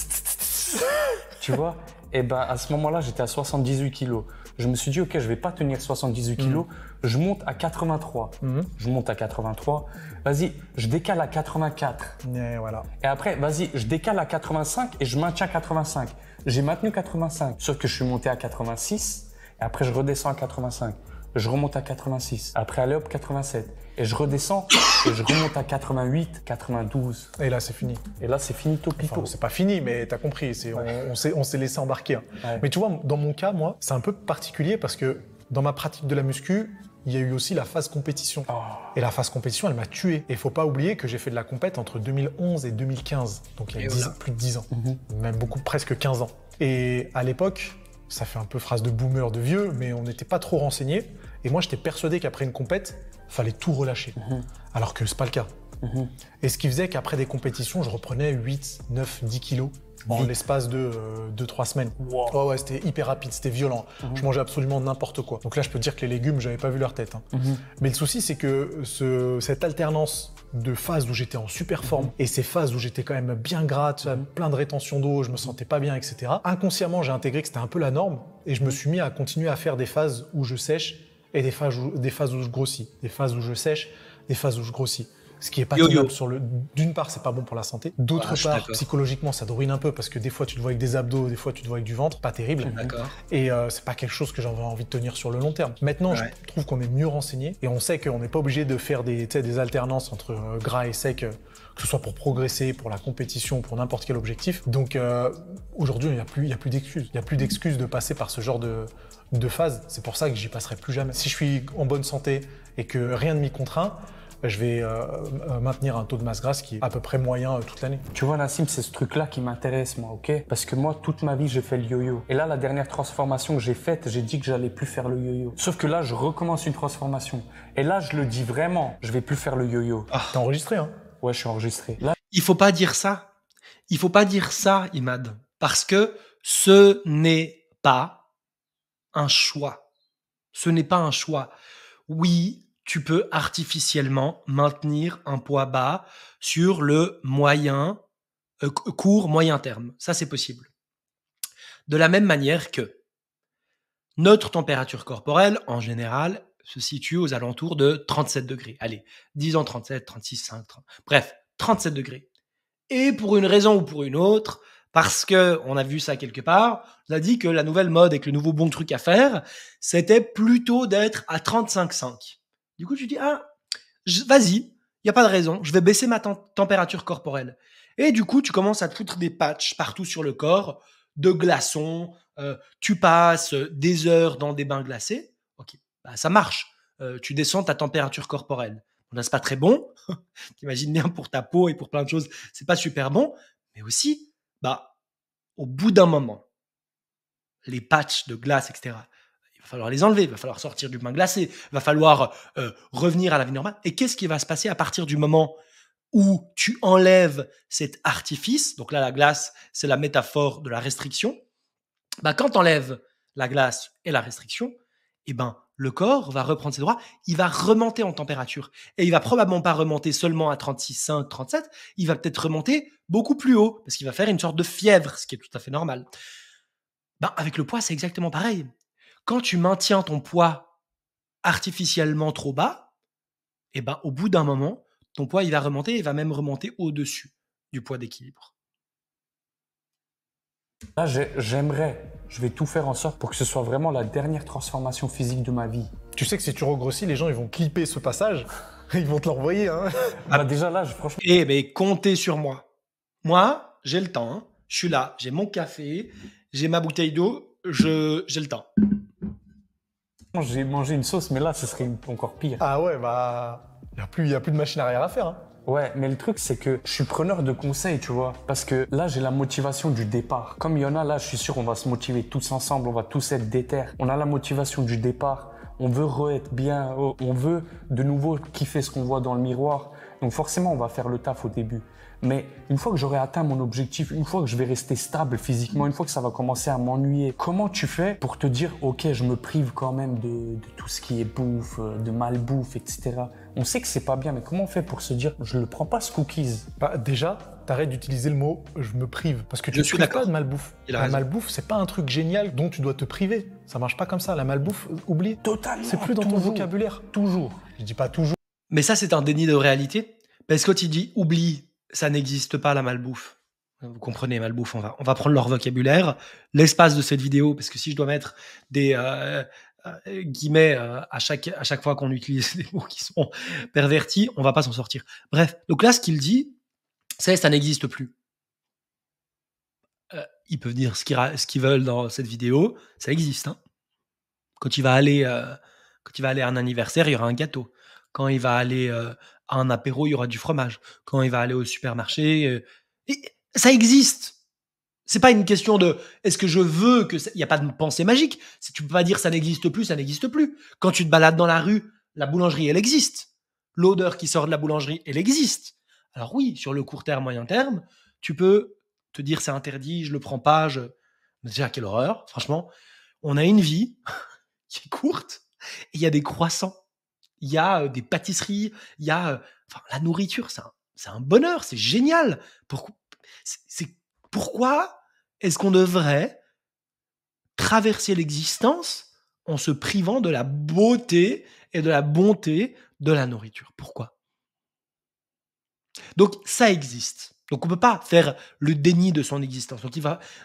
tu vois ? Et ben, à ce moment-là, j'étais à 78 kilos. Je me suis dit, ok, je vais pas tenir 78 kilos, je monte à 83. Je monte à 83. Vas-y, je décale à 84. Et voilà. Et après, vas-y, je décale à 85 et je maintiens 85. J'ai maintenu 85, sauf que je suis monté à 86 et après je redescends à 85. Je remonte à 86. Après, allez hop, 87. Et je redescends et je remonte à 88, 92. Et là, c'est fini. Et là, c'est fini topito. Enfin, c'est pas fini, mais t'as compris. On s'est laissé embarquer. Hein. Ouais. Mais tu vois, dans mon cas, moi, c'est un peu particulier parce que dans ma pratique de la muscu, il y a eu aussi la phase compétition. Oh. Et la phase compétition, elle m'a tué. Et il faut pas oublier que j'ai fait de la compète entre 2011 et 2015. Donc il y a plus de 10 ans. Même presque 15 ans. Et à l'époque, ça fait un peu phrase de boomer, de vieux, mais on n'était pas trop renseignés. Et moi, j'étais persuadé qu'après une compète, fallait tout relâcher. Alors que c'est pas le cas. Et ce qui faisait qu'après des compétitions, je reprenais 8, 9, 10 kilos en l'espace de 2-3 semaines. Wow. Oh ouais, c'était hyper rapide, c'était violent. Je mangeais absolument n'importe quoi. Donc là, je peux te dire que les légumes, j'avais pas vu leur tête. Hein. Mais le souci, c'est que cette alternance de phases où j'étais en super forme et ces phases où j'étais quand même bien gras, plein de rétention d'eau, je me sentais pas bien, etc. Inconsciemment, j'ai intégré que c'était un peu la norme et je me suis mis à continuer à faire des phases où je sèche et des phases où je grossis. Des phases où je sèche, des phases où je grossis. Ce qui est pas tenable d'une part, c'est pas bon pour la santé. D'autre part, psychologiquement, ça te ruine un peu parce que des fois, tu te vois avec des abdos, des fois, tu te vois avec du ventre. Pas terrible. Et c'est pas quelque chose que j'avais envie de tenir sur le long terme. Maintenant, je trouve qu'on est mieux renseigné et on sait qu'on n'est pas obligé de faire des alternances entre gras et sec, que ce soit pour progresser, pour la compétition, pour n'importe quel objectif. Donc aujourd'hui, il n'y a plus d'excuses. Il n'y a plus d'excuses de passer par ce genre de phase. C'est pour ça que j'y passerai plus jamais. Si je suis en bonne santé et que rien ne m'y contraint, je vais maintenir un taux de masse grasse qui est à peu près moyen toute l'année. Tu vois, Nassim, c'est ce truc-là qui m'intéresse, moi, ok? Parce que moi, toute ma vie, j'ai fait le yo-yo. Et là, la dernière transformation que j'ai faite, j'ai dit que j'allais plus faire le yo-yo. Sauf que là, je recommence une transformation. Et là, je le dis vraiment, je vais plus faire le yo-yo. Ah, t'es enregistré, hein? Ouais, je suis enregistré. Là... Il faut pas dire ça. Il faut pas dire ça, Imad. Parce que ce n'est pas un choix. Ce n'est pas un choix. Oui, tu peux artificiellement maintenir un poids bas sur le court moyen terme. Ça, c'est possible. De la même manière que notre température corporelle, en général, se situe aux alentours de 37 degrés. Allez, disons 37, 36, 5, 30. Bref, 37 degrés. Et pour une raison ou pour une autre, parce que on a vu ça quelque part, on a dit que la nouvelle mode et que le nouveau bon truc à faire, c'était plutôt d'être à 35,5. Du coup, tu dis, vas-y, il n'y a pas de raison, je vais baisser ma température corporelle. Et du coup, tu commences à te foutre des patchs partout sur le corps, de glaçons, tu passes des heures dans des bains glacés. Ok, bah, ça marche. Tu descends ta température corporelle. Bon, là, c'est pas très bon. T'imagines bien pour ta peau et pour plein de choses, c'est pas super bon. Mais aussi, au bout d'un moment, les patchs de glace, etc., il va falloir les enlever, il va falloir sortir du bain glacé, il va falloir revenir à la vie normale. Et qu'est-ce qui va se passer à partir du moment où tu enlèves cet artifice? Donc là, la glace, c'est la métaphore de la restriction. Quand tu enlèves la glace et la restriction, le corps va reprendre ses droits, il va remonter en température. Et il va probablement pas remonter seulement à 36,5, 37, il va peut-être remonter beaucoup plus haut, parce qu'il va faire une sorte de fièvre, ce qui est tout à fait normal. Avec le poids, c'est exactement pareil. Quand tu maintiens ton poids artificiellement trop bas, au bout d'un moment, ton poids il va remonter, il va même remonter au-dessus du poids d'équilibre. Là, je vais tout faire en sorte pour que ce soit vraiment la dernière transformation physique de ma vie. Tu sais que si tu regrossis, les gens ils vont clipper ce passage, ils vont te l'envoyer. Hein. Déjà là, franchement... comptez sur moi. Moi, j'ai le temps. Hein. Je suis là, j'ai mon café, j'ai ma bouteille d'eau, j'ai le temps. J'ai mangé une sauce, mais là, ce serait encore pire. Ah ouais, il y a plus de machine arrière à faire. Hein. Ouais, mais le truc, c'est que je suis preneur de conseils, tu vois. Parce que là, j'ai la motivation du départ. Comme il y en a là, je suis sûr, on va se motiver tous ensemble, on va tous être déter. On a la motivation du départ. On veut re-être bien, on veut de nouveau kiffer ce qu'on voit dans le miroir. Donc forcément, on va faire le taf au début. Mais une fois que j'aurai atteint mon objectif, une fois que je vais rester stable physiquement, une fois que ça va commencer à m'ennuyer, comment tu fais pour te dire, ok, je me prive quand même de tout ce qui est bouffe, de malbouffe, etc. On sait que c'est pas bien, mais comment on fait pour se dire, je le prends pas ce cookies? Déjà, t'arrêtes d'utiliser le mot « je me prive ». Parce que tu Je te suis prives d'accord. pas de malbouffe. Il a La raison. malbouffe, c'est pas un truc génial dont tu dois te priver. Ça marche pas comme ça. La malbouffe, oublie. Totalement. C'est plus dans ton toujours. vocabulaire. Toujours. Je dis pas toujours. Mais ça, c'est un déni de réalité. Parce que quand il dit oublie, ça n'existe pas la malbouffe. Vous comprenez, malbouffe, on va prendre leur vocabulaire. L'espace de cette vidéo, parce que si je dois mettre des guillemets à chaque fois qu'on utilise des mots qui sont pervertis, on va pas s'en sortir. Bref, donc là, ce qu'il dit, c'est ça n'existe plus. Ils peuvent dire ce qu'ils veulent dans cette vidéo, ça existe. Hein. Quand il va aller à un anniversaire, il y aura un gâteau. Quand il va aller à un apéro, il y aura du fromage. Quand il va aller au supermarché, ça existe. C'est pas une question de est-ce que je veux que il y a pas de pensée magique. Si tu peux pas dire ça n'existe plus, ça n'existe plus. Quand tu te balades dans la rue, la boulangerie, elle existe. L'odeur qui sort de la boulangerie, elle existe. Alors oui, sur le court terme, moyen terme, tu peux te dire c'est interdit, je le prends pas, déjà quelle horreur, franchement. On a une vie qui est courte, et il y a des croissants, il y a des pâtisseries, il y a la nourriture, c'est un bonheur, c'est génial. Pourquoi est-ce qu'on devrait traverser l'existence en se privant de la beauté et de la bonté de la nourriture? Pourquoi? Donc ça existe. Donc on peut pas faire le déni de son existence.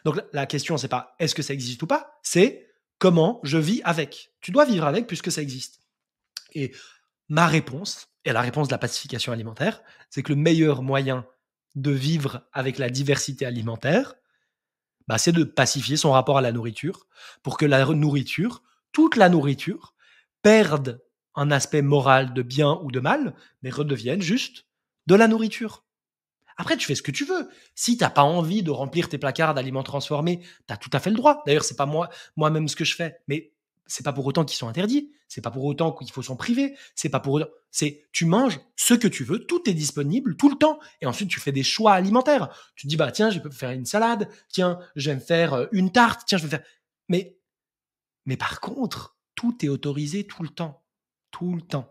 Donc la question c'est pas est-ce que ça existe ou pas, c'est comment je vis avec. Tu dois vivre avec puisque ça existe. Et ma réponse, et la réponse de la pacification alimentaire, c'est que le meilleur moyen de vivre avec la diversité alimentaire, c'est de pacifier son rapport à la nourriture pour que la nourriture, toute la nourriture, perde un aspect moral de bien ou de mal, mais redevienne juste de la nourriture. Après, tu fais ce que tu veux. Si tu n'as pas envie de remplir tes placards d'aliments transformés, tu as tout à fait le droit. D'ailleurs, c'est pas moi-même ce que je fais, mais c'est pas pour autant qu'ils sont interdits. C'est pas pour autant qu'il faut s'en priver. C'est pas pour autant. Tu manges ce que tu veux, tout est disponible tout le temps. Et ensuite, tu fais des choix alimentaires. Tu te dis, tiens, je peux me faire une salade. Tiens, je vais me faire une tarte. Tiens, je vais faire. Mais par contre, tout est autorisé tout le temps. Tout le temps.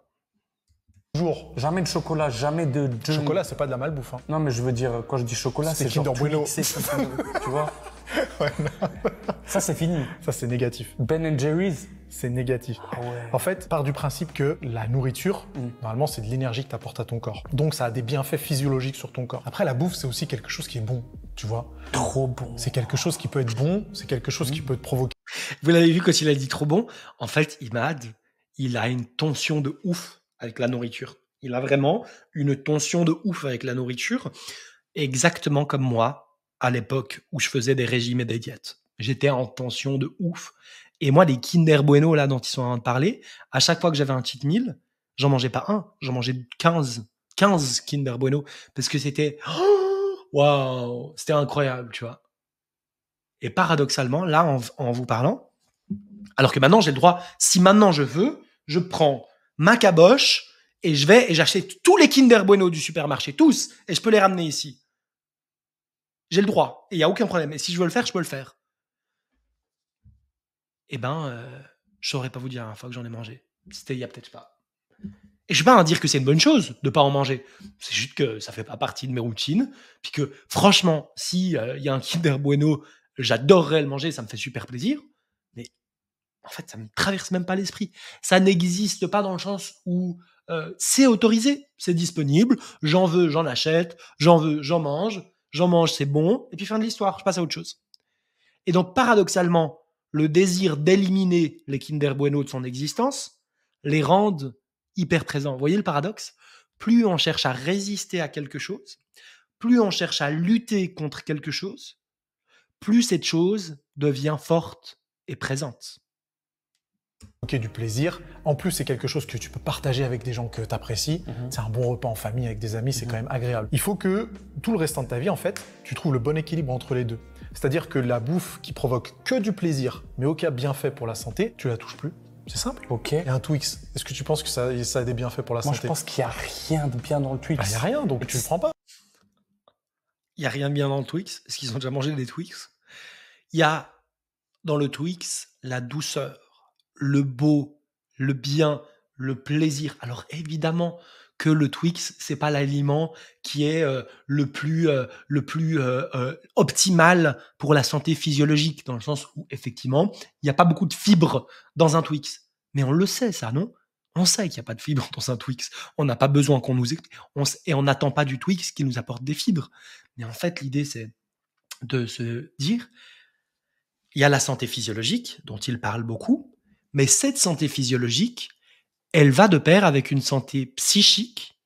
Toujours. Jamais de chocolat, jamais de junk. Chocolat, c'est pas de la malbouffe. Hein. Non, mais je veux dire, quand je dis chocolat, c'est Kinder genre Bueno. tu vois. Ouais, non. Ça, c'est fini. Ça, c'est négatif. Ben & Jerry's, c'est négatif. Ah ouais. En fait, part du principe que la nourriture, normalement, c'est de l'énergie que tu apportes à ton corps. Donc, ça a des bienfaits physiologiques sur ton corps. Après, la bouffe, c'est aussi quelque chose qui est bon, tu vois. Trop bon. C'est quelque chose qui peut être bon, c'est quelque chose qui peut te provoquer. Vous l'avez vu quand il a dit trop bon. En fait, Imad, il a une tension de ouf avec la nourriture. Il a vraiment une tension de ouf avec la nourriture, exactement comme moi, à l'époque où je faisais des régimes et des diètes. J'étais en tension de ouf. Et moi, les Kinder Bueno, là, dont ils sont en train de parler, à chaque fois que j'avais un cheat meal, j'en mangeais pas un, j'en mangeais 15 Kinder Bueno, parce que c'était, waouh, c'était incroyable, tu vois. Et paradoxalement, là, en vous parlant, alors que maintenant, j'ai le droit, si maintenant je veux, je prends ma caboche, et je vais et j'achète tous les Kinder Bueno du supermarché, tous, et je peux les ramener ici. J'ai le droit, et il n'y a aucun problème. Et si je veux le faire, je peux le faire. Je saurais pas vous dire la fois que j'en ai mangé. C'était il y a peut-être pas. Et je suis pas à dire que c'est une bonne chose de pas en manger. C'est juste que ça fait pas partie de mes routines. Puis que, franchement, si y a un Kinder Bueno, j'adorerais le manger, ça me fait super plaisir. Mais en fait, ça me traverse même pas l'esprit. Ça n'existe pas dans le sens où c'est autorisé, c'est disponible, j'en veux, j'en achète, j'en veux, j'en mange, c'est bon, et puis fin de l'histoire, je passe à autre chose. Et donc, paradoxalement, le désir d'éliminer les Kinder Bueno de son existence les rendent hyper présents. Vous voyez le paradoxe? Plus on cherche à résister à quelque chose, plus on cherche à lutter contre quelque chose, plus cette chose devient forte et présente. Du plaisir. En plus, c'est quelque chose que tu peux partager avec des gens que tu apprécies. C'est un bon repas en famille avec des amis, c'est quand même agréable. Il faut que tout le restant de ta vie, en fait, tu trouves le bon équilibre entre les deux. C'est-à-dire que la bouffe qui provoque que du plaisir, mais aucun bienfait pour la santé, tu la touches plus. C'est simple. Ok. Et un Twix, est-ce que tu penses que ça a des bienfaits pour la santé? Moi, je pense qu'il n'y a rien de bien dans le Twix. Il n'y a rien, donc tu le prends pas. Il n'y a rien de bien dans le Twix. Est-ce qu'ils ont déjà mangé des Twix? Il y a dans le Twix la douceur, le beau, le bien, le plaisir. Alors évidemment que le Twix, c'est pas l'aliment qui est le plus optimal pour la santé physiologique, dans le sens où, effectivement, il n'y a pas beaucoup de fibres dans un Twix. Mais on le sait, ça, non? On sait qu'il n'y a pas de fibres dans un Twix. On n'a pas besoin qu'on nous explique. Et on n'attend pas du Twix qui nous apporte des fibres. Mais en fait, l'idée, c'est de se dire, il y a la santé physiologique, dont il parle beaucoup, mais cette santé physiologique, elle va de pair avec une santé psychique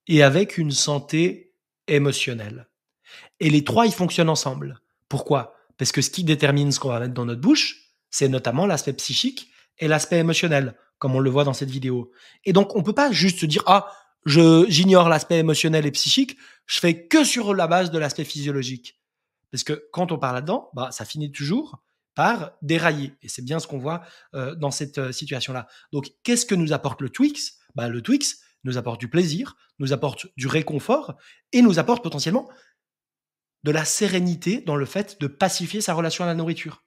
et avec une santé émotionnelle. Et les trois, ils fonctionnent ensemble. Pourquoi? Parce que ce qui détermine ce qu'on va mettre dans notre bouche, c'est notamment l'aspect psychique et l'aspect émotionnel, comme on le voit dans cette vidéo. Et donc, on peut pas juste se dire « Ah, j'ignore l'aspect émotionnel et psychique, je fais que sur la base de l'aspect physiologique. » Parce que quand on parle là-dedans, ça finit toujours par dérailler. Et c'est bien ce qu'on voit dans cette situation-là. Donc, qu'est-ce que nous apporte le Twix? Le Twix nous apporte du plaisir, nous apporte du réconfort et nous apporte potentiellement de la sérénité dans le fait de pacifier sa relation à la nourriture.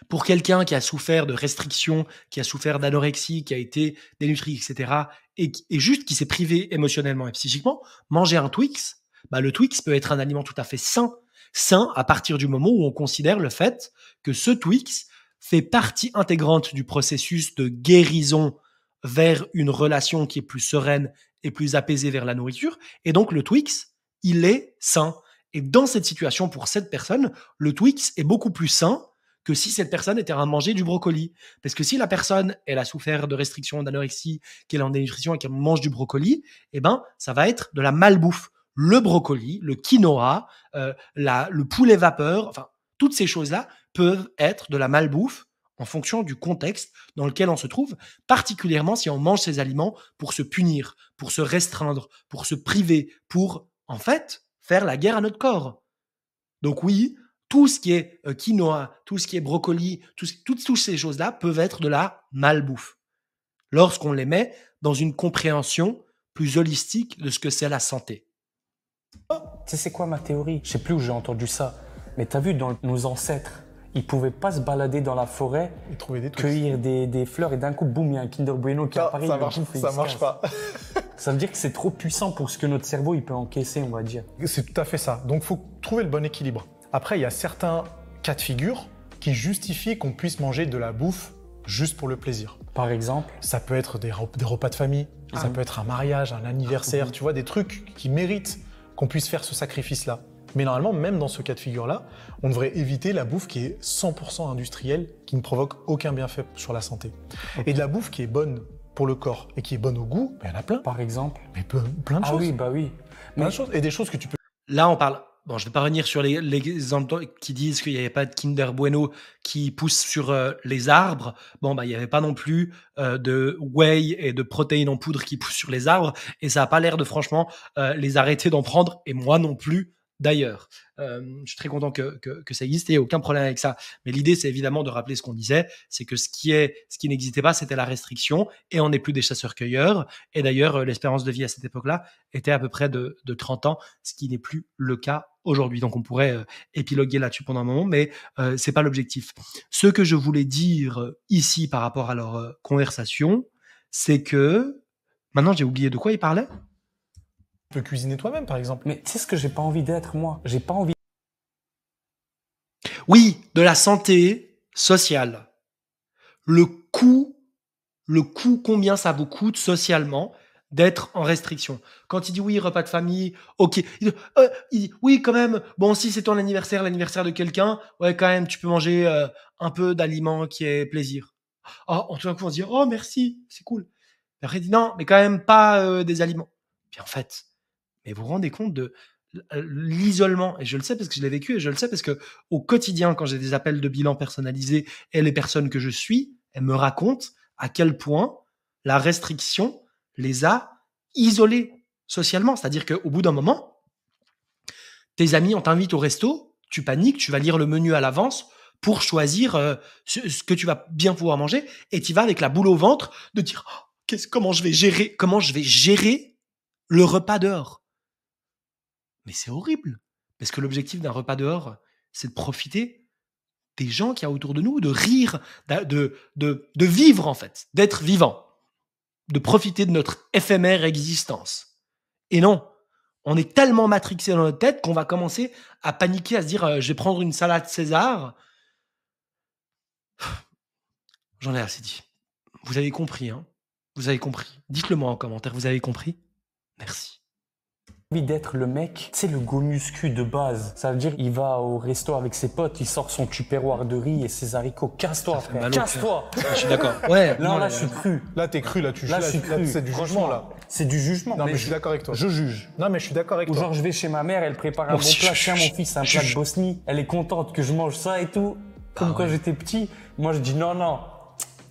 Pour quelqu'un qui a souffert de restrictions, qui a souffert d'anorexie, qui a été dénutri, etc., et juste qui s'est privé émotionnellement et psychiquement, manger un Twix, le Twix peut être un aliment tout à fait sain à partir du moment où on considère le fait que ce Twix fait partie intégrante du processus de guérison vers une relation qui est plus sereine et plus apaisée vers la nourriture. Et donc, le Twix, il est sain. Et dans cette situation, pour cette personne, le Twix est beaucoup plus sain que si cette personne était en train de manger du brocoli. Parce que si la personne, elle a souffert de restrictions, d'anorexie, qu'elle est en dénutrition et qu'elle mange du brocoli, ça va être de la malbouffe. Le brocoli, le quinoa, le poulet vapeur, enfin, toutes ces choses-là peuvent être de la malbouffe en fonction du contexte dans lequel on se trouve, particulièrement si on mange ces aliments pour se punir, pour se restreindre, pour se priver, pour, en fait, faire la guerre à notre corps. Donc oui, tout ce qui est quinoa, tout ce qui est brocoli, toutes ces choses-là peuvent être de la malbouffe lorsqu'on les met dans une compréhension plus holistique de ce que c'est la santé. Tu sais, c'est quoi ma théorie? Je sais plus où j'ai entendu ça, mais tu as vu, dans nos ancêtres, ils pouvaient pas se balader dans la forêt, et trouver des cueillir des fleurs et d'un coup, boum, il y a un Kinder Bueno qui apparaît. Ça marche pas. Ça veut dire que c'est trop puissant pour ce que notre cerveau il peut encaisser, on va dire. C'est tout à fait ça. Donc, il faut trouver le bon équilibre. Après, il y a certains cas de figure qui justifient qu'on puisse manger de la bouffe juste pour le plaisir. Par exemple? Ça peut être des repas de famille, ça peut être un mariage, un anniversaire, tu vois, des trucs qui méritent qu'on puisse faire ce sacrifice-là. Mais normalement, même dans ce cas de figure-là, on devrait éviter la bouffe qui est 100% industrielle, qui ne provoque aucun bienfait sur la santé. Okay. Et de la bouffe qui est bonne pour le corps et qui est bonne au goût, il y en a plein. Par exemple? Mais plein de choses. Ah oui, Plein de choses. Et des choses que tu peux... Là, on parle... Bon, je ne vais pas revenir sur les exemples qui disent qu'il n'y avait pas de Kinder Bueno qui pousse sur les arbres. Bon, il n'y avait pas non plus de whey et de protéines en poudre qui poussent sur les arbres. Et ça n'a pas l'air de, franchement, les arrêter d'en prendre. Et moi non plus, d'ailleurs. Je suis très content que ça existe et il n'y a aucun problème avec ça. Mais l'idée, c'est évidemment de rappeler ce qu'on disait, c'est que ce qui n'existait pas, c'était la restriction et on n'est plus des chasseurs-cueilleurs. Et d'ailleurs, l'espérance de vie à cette époque-là était à peu près de 30 ans, ce qui n'est plus le cas aujourd'hui. Donc, on pourrait épiloguer là-dessus pendant un moment, mais c'est pas l'objectif. Ce que je voulais dire ici par rapport à leur conversation, c'est que... Maintenant, j'ai oublié de quoi ils parlaient. Tu peux cuisiner toi-même, par exemple. Mais tu sais ce que j'ai pas envie d'être, moi? J'ai pas envie... Oui, de la santé sociale. Le coût, combien ça vous coûte socialement d'être en restriction. Quand il dit oui, repas de famille, ok. Il dit oui, quand même, bon, si c'est ton anniversaire, l'anniversaire de quelqu'un, ouais, quand même, tu peux manger un peu d'aliments qui est plaisir. En tout cas, on se dit, oh, merci, c'est cool. Et après, il dit non, mais quand même pas des aliments. Puis en fait, mais vous vous rendez compte de l'isolement, et je le sais parce que je l'ai vécu, et je le sais parce que au quotidien, quand j'ai des appels de bilan personnalisés et les personnes que je suis, elles me racontent à quel point la restriction les a isolés socialement. C'est-à-dire qu'au bout d'un moment, tes amis, on t'invite au resto, tu paniques, tu vas lire le menu à l'avance pour choisir ce que tu vas bien pouvoir manger, et tu vas avec la boule au ventre de dire comment je vais gérer le repas dehors. Mais c'est horrible, parce que l'objectif d'un repas dehors, c'est de profiter des gens qu'il y a autour de nous, de rire, de vivre en fait, d'être vivant. de profiter de notre éphémère existence. Et non, on est tellement matrixé dans notre tête qu'on va commencer à paniquer, à se dire je vais prendre une salade César. J'en ai assez dit. Vous avez compris, hein? Vous avez compris. Dites-le moi en commentaire, vous avez compris? Merci. Envie d'être le mec, c'est le go muscu de base. Ça veut dire, il va au resto avec ses potes, il sort son tupperware de riz et ses haricots. Casse-toi, frère, casse-toi. Je suis d'accord. Ouais. Là, je suis cru. Là, t'es cru, là, c'est du jugement, là. C'est du jugement. Non, mais je suis d'accord avec toi. Je juge. Non, mais je suis d'accord avec toi. Ou genre, je vais chez ma mère, elle prépare un bon plat. Tiens, mon fils, un plat de Bosnie. Elle est contente que je mange ça et tout. Comme quand j'étais petit. Moi, je dis non.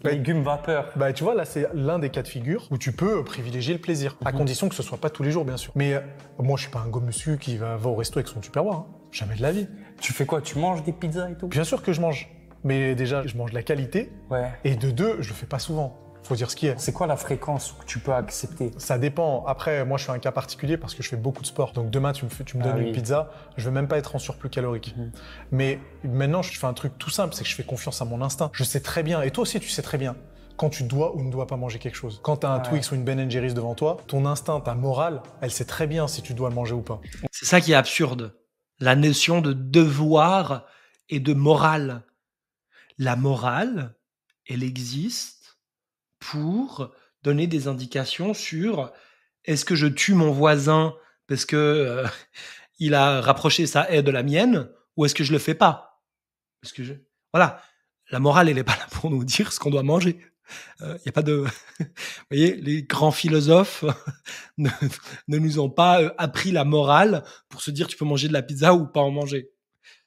Légumes vapeur. Bah, tu vois, là, c'est l'un des cas de figure où tu peux privilégier le plaisir, à condition que ce soit pas tous les jours, bien sûr. Mais moi, je suis pas un go muscu qui va au resto avec son tupperware. Hein. Jamais de la vie. Tu fais quoi? Tu manges des pizzas et tout? Bien sûr que je mange. Mais déjà, je mange de la qualité. Ouais. Et de deux, je le fais pas souvent. Faut dire ce qui est. C'est quoi la fréquence que tu peux accepter? Ça dépend. Après, moi, je suis un cas particulier parce que je fais beaucoup de sport. Donc demain, tu me donnes une pizza, je veux même pas être en surplus calorique. Mais maintenant, je fais un truc tout simple, c'est que je fais confiance à mon instinct. Je sais très bien, et toi aussi, tu sais très bien, quand tu dois ou ne dois pas manger quelque chose. Quand tu as un Twix ou une Ben & Jerry's devant toi, ton instinct, ta morale, elle sait très bien si tu dois le manger ou pas. C'est ça qui est absurde. La notion de devoir et de morale. La morale, elle existe pour donner des indications sur est-ce que je tue mon voisin parce que il a rapproché sa haie de la mienne ou est-ce que je le fais pas? Parce que voilà, la morale, elle est pas là pour nous dire ce qu'on doit manger. Y a pas de, vous voyez, les grands philosophes ne nous ont pas appris la morale pour se dire tu peux manger de la pizza ou pas en manger.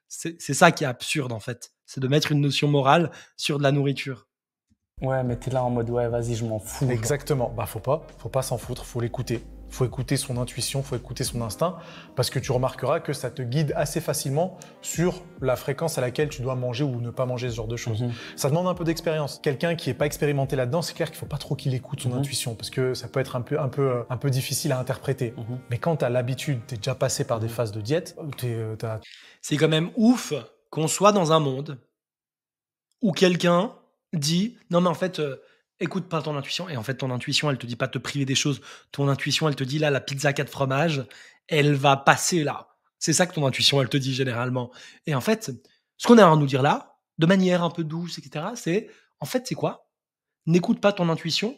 C'est ça qui est absurde en fait, c'est de mettre une notion morale sur de la nourriture. Ouais, mais t'es là en mode ouais, vas-y, je m'en fous. Exactement. Bah faut pas s'en foutre, faut l'écouter. Faut écouter son intuition, faut écouter son instinct, parce que tu remarqueras que ça te guide assez facilement sur la fréquence à laquelle tu dois manger ou ne pas manger ce genre de choses. Ça demande un peu d'expérience. Quelqu'un qui est pas expérimenté là-dedans, c'est clair qu'il faut pas trop qu'il écoute son intuition, parce que ça peut être un peu difficile à interpréter. Mais quand t'as l'habitude, t'es déjà passé par des phases de diète, c'est quand même ouf qu'on soit dans un monde où quelqu'un dit non mais en fait écoute pas ton intuition, et en fait ton intuition elle te dit pas de te priver des choses, ton intuition elle te dit là la pizza 4 fromages elle va passer là, c'est ça que ton intuition elle te dit généralement. Et en fait ce qu'on est à nous dire là de manière un peu douce etc, c'est en fait c'est quoi, n'écoute pas ton intuition,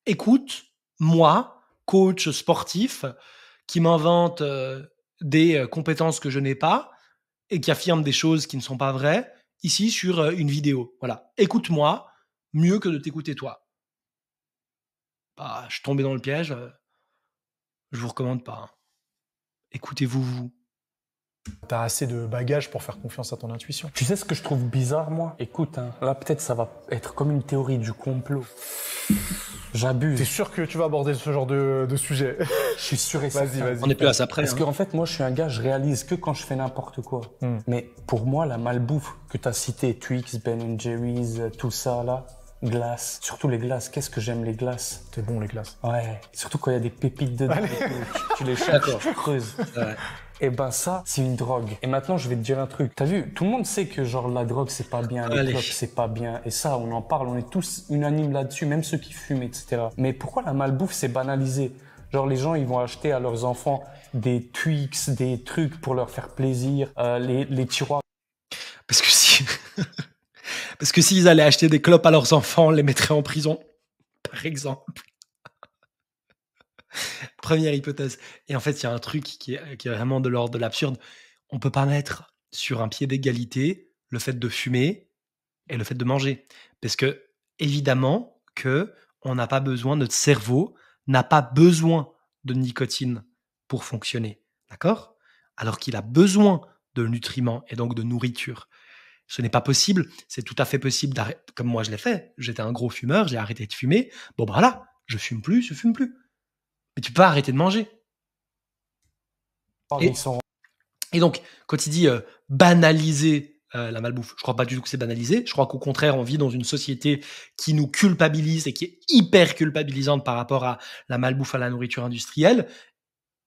écoute moi coach sportif qui m'invente des compétences que je n'ai pas et qui affirme des choses qui ne sont pas vraies ici sur une vidéo. Voilà. Écoute-moi mieux que de t'écouter toi. Bah, je suis tombé dans le piège. Je vous recommande pas. Hein. Écoutez-vous, vous. T'as assez de bagages pour faire confiance à ton intuition. Tu sais ce que je trouve bizarre, moi? Écoute, hein, là peut-être ça va être comme une théorie du complot. J'abuse. T'es sûr que tu vas aborder ce genre de sujet? Je suis sûr et certain. Vas-y. On n'est plus à ça près. Parce qu'en fait, moi, je suis un gars, je réalise que quand je fais n'importe quoi. Mais pour moi, la malbouffe que t'as cité, Twix, Ben & Jerry's, tout ça, là, glace. Surtout les glaces. Qu'est-ce que j'aime les glaces. C'est bon, les glaces. Ouais. Surtout quand il y a des pépites dedans. Tu les cherches, tu creuses. Ouais. Et ben ça, c'est une drogue. Et maintenant, je vais te dire un truc. T'as vu, tout le monde sait que genre la drogue, c'est pas bien, les clopes, c'est pas bien. Et ça, on en parle, on est tous unanimes là-dessus, même ceux qui fument, etc. Mais pourquoi la malbouffe, c'est banalisé? Genre les gens, ils vont acheter à leurs enfants des Twix, des trucs pour leur faire plaisir, les tiroirs. Parce que s'ils allaient acheter des clopes à leurs enfants, on les mettrait en prison, par exemple. Première hypothèse. Et en fait, il y a un truc qui est vraiment de l'ordre de l'absurde. On peut pas mettre sur un pied d'égalité le fait de fumer et le fait de manger. Parce que, évidemment, que on n'a pas besoin, notre cerveau n'a pas besoin de nicotine pour fonctionner. D'accord? Alors qu'il a besoin de nutriments et donc de nourriture. Ce n'est pas possible. C'est tout à fait possible d'arrêter, comme moi je l'ai fait. J'étais un gros fumeur, j'ai arrêté de fumer. Bon, bah voilà, je fume plus. Mais tu peux pas arrêter de manger. Et donc, quand il dit banaliser la malbouffe, je crois pas du tout que c'est banalisé. Je crois qu'au contraire, on vit dans une société qui nous culpabilise et qui est hyper culpabilisante par rapport à la malbouffe, à la nourriture industrielle.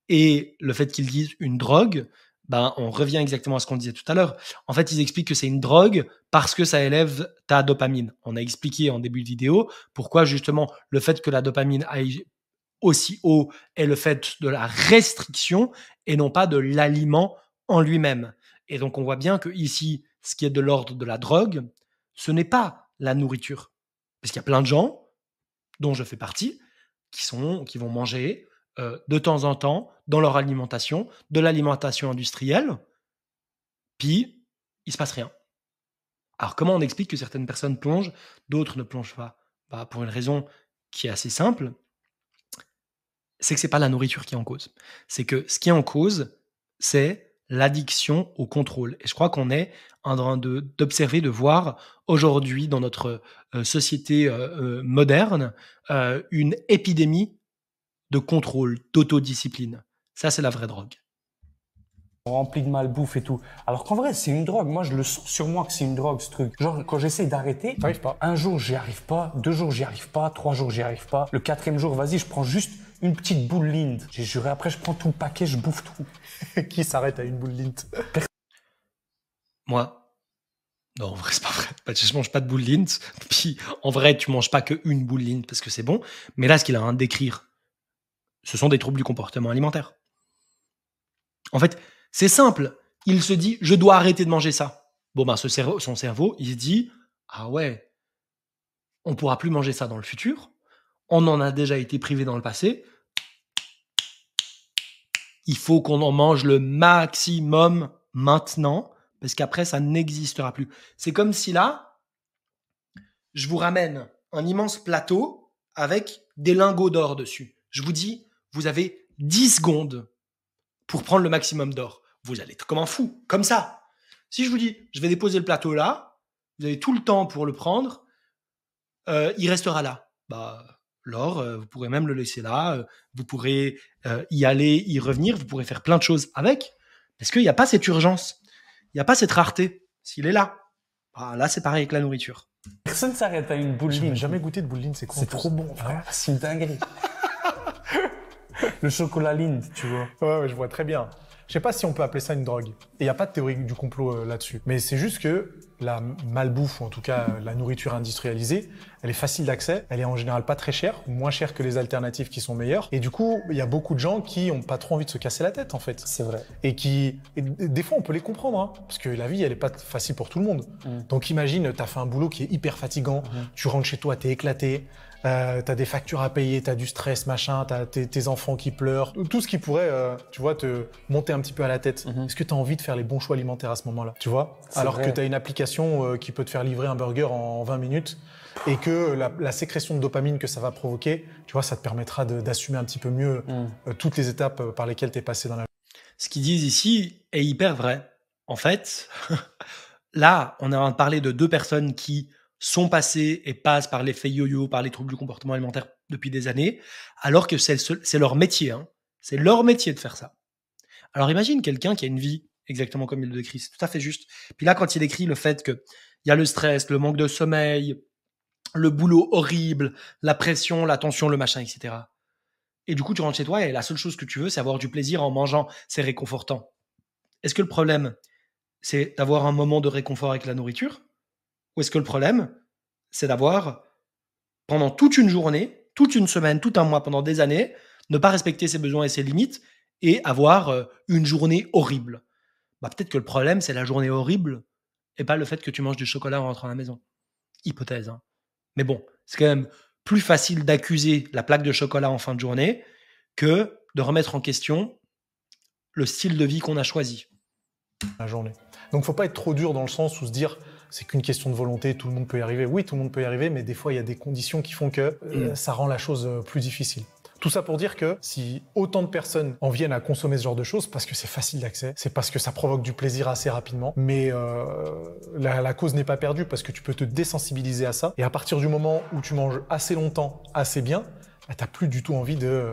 Et le fait qu'ils disent une drogue, Ben, on revient exactement à ce qu'on disait tout à l'heure. En fait, ils expliquent que c'est une drogue parce que ça élève ta dopamine. On a expliqué en début de vidéo pourquoi justement le fait que la dopamine aille aussi haut est le fait de la restriction et non pas de l'aliment en lui-même. Et donc, on voit bien que ici, ce qui est de l'ordre de la drogue, ce n'est pas la nourriture. Parce qu'il y a plein de gens, dont je fais partie, qui vont manger de temps en temps dans leur alimentation, de l'alimentation industrielle, puis il se passe rien. Alors, comment on explique que certaines personnes plongent, d'autres ne plongent pas? Bah, pour une raison qui est assez simple, c'est que c'est pas la nourriture qui est en cause. C'est que ce qui est en cause, c'est l'addiction au contrôle. Et je crois qu'on est en train d'observer, de voir aujourd'hui dans notre société moderne une épidémie de contrôle, d'autodiscipline. Ça, c'est la vraie drogue. Rempli de malbouffe et tout. Alors qu'en vrai, c'est une drogue. Moi, je le sens sur moi que c'est une drogue, ce truc. Genre, quand j'essaye d'arrêter, T'arrives pas. un jour, j'y arrive pas. 2 jours, j'y arrive pas. 3 jours, j'y arrive pas. Le 4e jour, vas-y, je prends juste une petite boule Lind. J'ai juré, après, je prends tout le paquet, je bouffe tout. Qui s'arrête à une boule Lind? Moi, non, en vrai, c'est pas vrai. Je mange pas de boule Lind. Puis, en vrai, tu manges pas qu'une boule Lind parce que c'est bon. Mais là, ce qu'il a à décrire, ce sont des troubles du comportement alimentaire. En fait, c'est simple. Il se dit, je dois arrêter de manger ça. Bon, ben, son cerveau, il se dit, ah ouais, on pourra plus manger ça dans le futur. On en a déjà été privé dans le passé. Il faut qu'on en mange le maximum maintenant, parce qu'après, ça n'existera plus. C'est comme si là, je vous ramène un immense plateau avec des lingots d'or dessus. Je vous dis, vous avez 10 secondes pour prendre le maximum d'or. Vous allez être comme un fou, comme ça. Si je vous dis, je vais déposer le plateau là, vous avez tout le temps pour le prendre, il restera là. Bah, l'or, vous pourrez même le laisser là, vous pourrez y aller, y revenir, vous pourrez faire plein de choses avec, parce qu'il n'y a pas cette urgence, il n'y a pas cette rareté. S'il est là, bah, là c'est pareil avec la nourriture. Personne ne s'arrête à une boule Lind. Je n'ai jamais goûté de boule Lind, c'est quoi? C'est trop bon, frère. C'est une dinguerie. Le chocolat Lind, tu vois. Ouais, je vois très bien. Je sais pas si on peut appeler ça une drogue. Et il n'y a pas de théorie du complot là-dessus. Mais c'est juste que la malbouffe, ou en tout cas la nourriture industrialisée, elle est facile d'accès, elle est en général pas très chère, ou moins chère que les alternatives qui sont meilleures. Et du coup, il y a beaucoup de gens qui ont pas trop envie de se casser la tête, en fait. C'est vrai. Et des fois, on peut les comprendre, hein, parce que la vie, elle est pas facile pour tout le monde. Donc imagine, t'as fait un boulot qui est hyper fatigant, tu rentres chez toi, t'es éclaté, t'as des factures à payer, t'as du stress, machin, t'as tes enfants qui pleurent, tout ce qui pourrait, tu vois, te monter un petit peu à la tête. Est-ce que t'as envie de faire les bons choix alimentaires à ce moment-là, tu vois? Alors que t'as une application qui peut te faire livrer un burger en 20 minutes et que la sécrétion de dopamine que ça va provoquer, tu vois, ça te permettra d'assumer un petit peu mieux toutes les étapes par lesquelles t'es passé dans la vie. Ce qu'ils disent ici est hyper vrai. En fait, là, on est en train de parler de 2 personnes qui sont passées et passent par l'effet yo-yo, par les troubles du comportement alimentaire depuis des années, alors que c'est leur métier. Hein. C'est leur métier de faire ça. Alors imagine quelqu'un qui a une vie exactement comme il le décrit, c'est tout à fait juste. Puis là, quand il écrit le fait qu'il y a le stress, le manque de sommeil, le boulot horrible, la pression, la tension, le machin, etc. Et du coup, tu rentres chez toi et la seule chose que tu veux, c'est avoir du plaisir en mangeant. C'est réconfortant. Est-ce que le problème, c'est d'avoir un moment de réconfort avec la nourriture? Ou est-ce que le problème, c'est d'avoir, pendant toute une journée, toute une semaine, tout un mois, pendant des années, ne pas respecter ses besoins et ses limites et avoir une journée horrible? Bah, peut-être que le problème, c'est la journée horrible et pas le fait que tu manges du chocolat en rentrant à la maison. Hypothèse, hein. Mais bon, c'est quand même plus facile d'accuser la plaque de chocolat en fin de journée que de remettre en question le style de vie qu'on a choisi. La journée. Donc, faut pas être trop dur dans le sens où se dire c'est qu'une question de volonté, tout le monde peut y arriver. Oui, tout le monde peut y arriver, mais des fois, il y a des conditions qui font que ça rend la chose plus difficile. Tout ça pour dire que si autant de personnes en viennent à consommer ce genre de choses, parce que c'est facile d'accès, c'est parce que ça provoque du plaisir assez rapidement, mais la cause n'est pas perdue parce que tu peux te désensibiliser à ça. Et à partir du moment où tu manges assez longtemps, assez bien, bah, t'as plus du tout envie de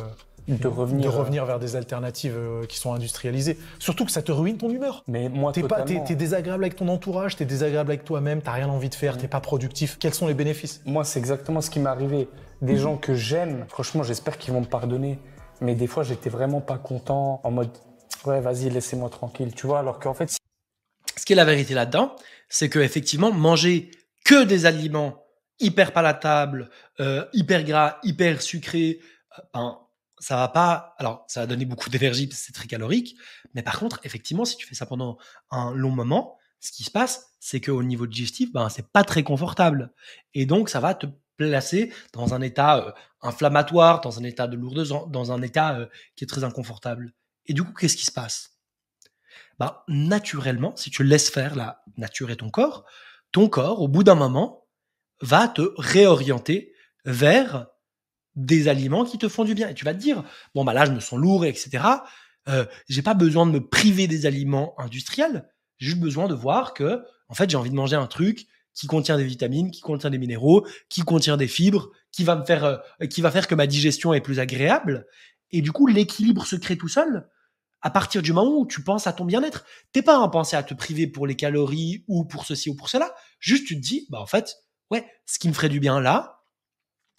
revenir vers des alternatives qui sont industrialisées. Surtout que ça te ruine ton humeur. Mais moi, t'es désagréable avec ton entourage, t'es désagréable avec toi-même, t'as rien envie de faire, t'es pas productif. Quels sont les bénéfices? Moi, c'est exactement ce qui m'est arrivé. Des gens que j'aime, franchement, j'espère qu'ils vont me pardonner. Mais des fois, j'étais vraiment pas content, en mode, Ouais, vas-y, laissez-moi tranquille, tu vois, alors qu'en fait, Ce qui est la vérité là-dedans, c'est que effectivement, manger que des aliments hyper palatables, hyper gras, hyper sucrés, ben, ça va pas. Alors, ça va donner beaucoup d'énergie parce que c'est très calorique. Mais par contre, effectivement, si tu fais ça pendant un long moment, ce qui se passe, c'est qu'au niveau digestif, ben, c'est pas très confortable. Et donc, ça va te placer dans un état inflammatoire, dans un état de lourdeur, dans un état qui est très inconfortable. Et du coup, qu'est-ce qui se passe? Bah, naturellement, si tu laisses faire la nature et ton corps, au bout d'un moment, va te réorienter vers des aliments qui te font du bien. Et tu vas te dire, bon, bah là, je me sens lourd, etc. J'ai pas besoin de me priver des aliments industriels. J'ai juste besoin de voir que, en fait, j'ai envie de manger un truc qui contient des vitamines, qui contient des minéraux, qui contient des fibres, qui va faire que ma digestion est plus agréable. Et du coup, l'équilibre se crée tout seul à partir du moment où tu penses à ton bien-être. T'es pas en penser à te priver pour les calories ou pour ceci ou pour cela. Juste, tu te dis, bah en fait, ouais, ce qui me ferait du bien là,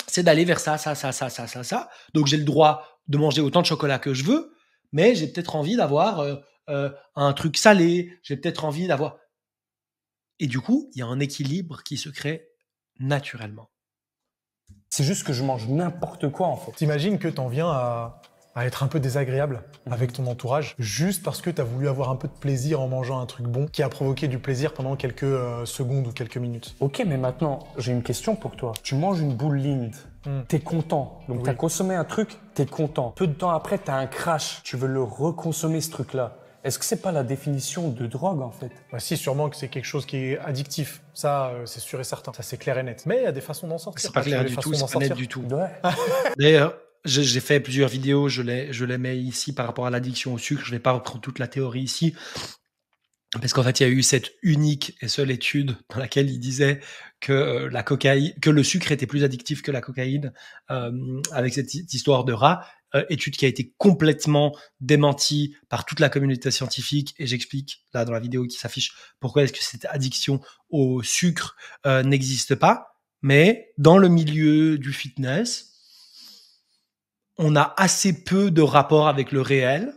c'est d'aller vers ça, ça, ça, ça, ça, ça, ça. Donc j'ai le droit de manger autant de chocolat que je veux, mais j'ai peut-être envie d'avoir un truc salé. J'ai peut-être envie d'avoir. Et du coup, il y a un équilibre qui se crée naturellement. c'est juste que je mange n'importe quoi, en fait. T'imagines que t'en viens à être un peu désagréable avec ton entourage, juste parce que t'as voulu avoir un peu de plaisir en mangeant un truc bon qui a provoqué du plaisir pendant quelques secondes ou quelques minutes. Ok, mais maintenant, j'ai une question pour toi. Tu manges une boule Lindt, t'es content. Donc, Oui. t'as consommé un truc, t'es content. Peu de temps après, t'as un crash. Tu veux le reconsommer, ce truc-là. Est-ce que c'est pas la définition de drogue, en fait? Bah si, sûrement que c'est quelque chose qui est addictif. Ça, c'est sûr et certain. Ça, c'est clair et net. Mais il y a des façons d'en sortir. C'est pas clair du tout, c'est pas net du tout. Ouais. D'ailleurs, j'ai fait plusieurs vidéos, je les mets ici par rapport à l'addiction au sucre. Je vais pas reprendre toute la théorie ici. Parce qu'en fait, il y a eu cette unique et seule étude dans laquelle il disait que la cocaïne, que le sucre était plus addictif que la cocaïne, avec cette histoire de rat. Étude qui a été complètement démentie par toute la communauté scientifique. Et j'explique là dans la vidéo qui s'affiche pourquoi est-ce que cette addiction au sucre n'existe pas. Mais dans le milieu du fitness, on a assez peu de rapport avec le réel.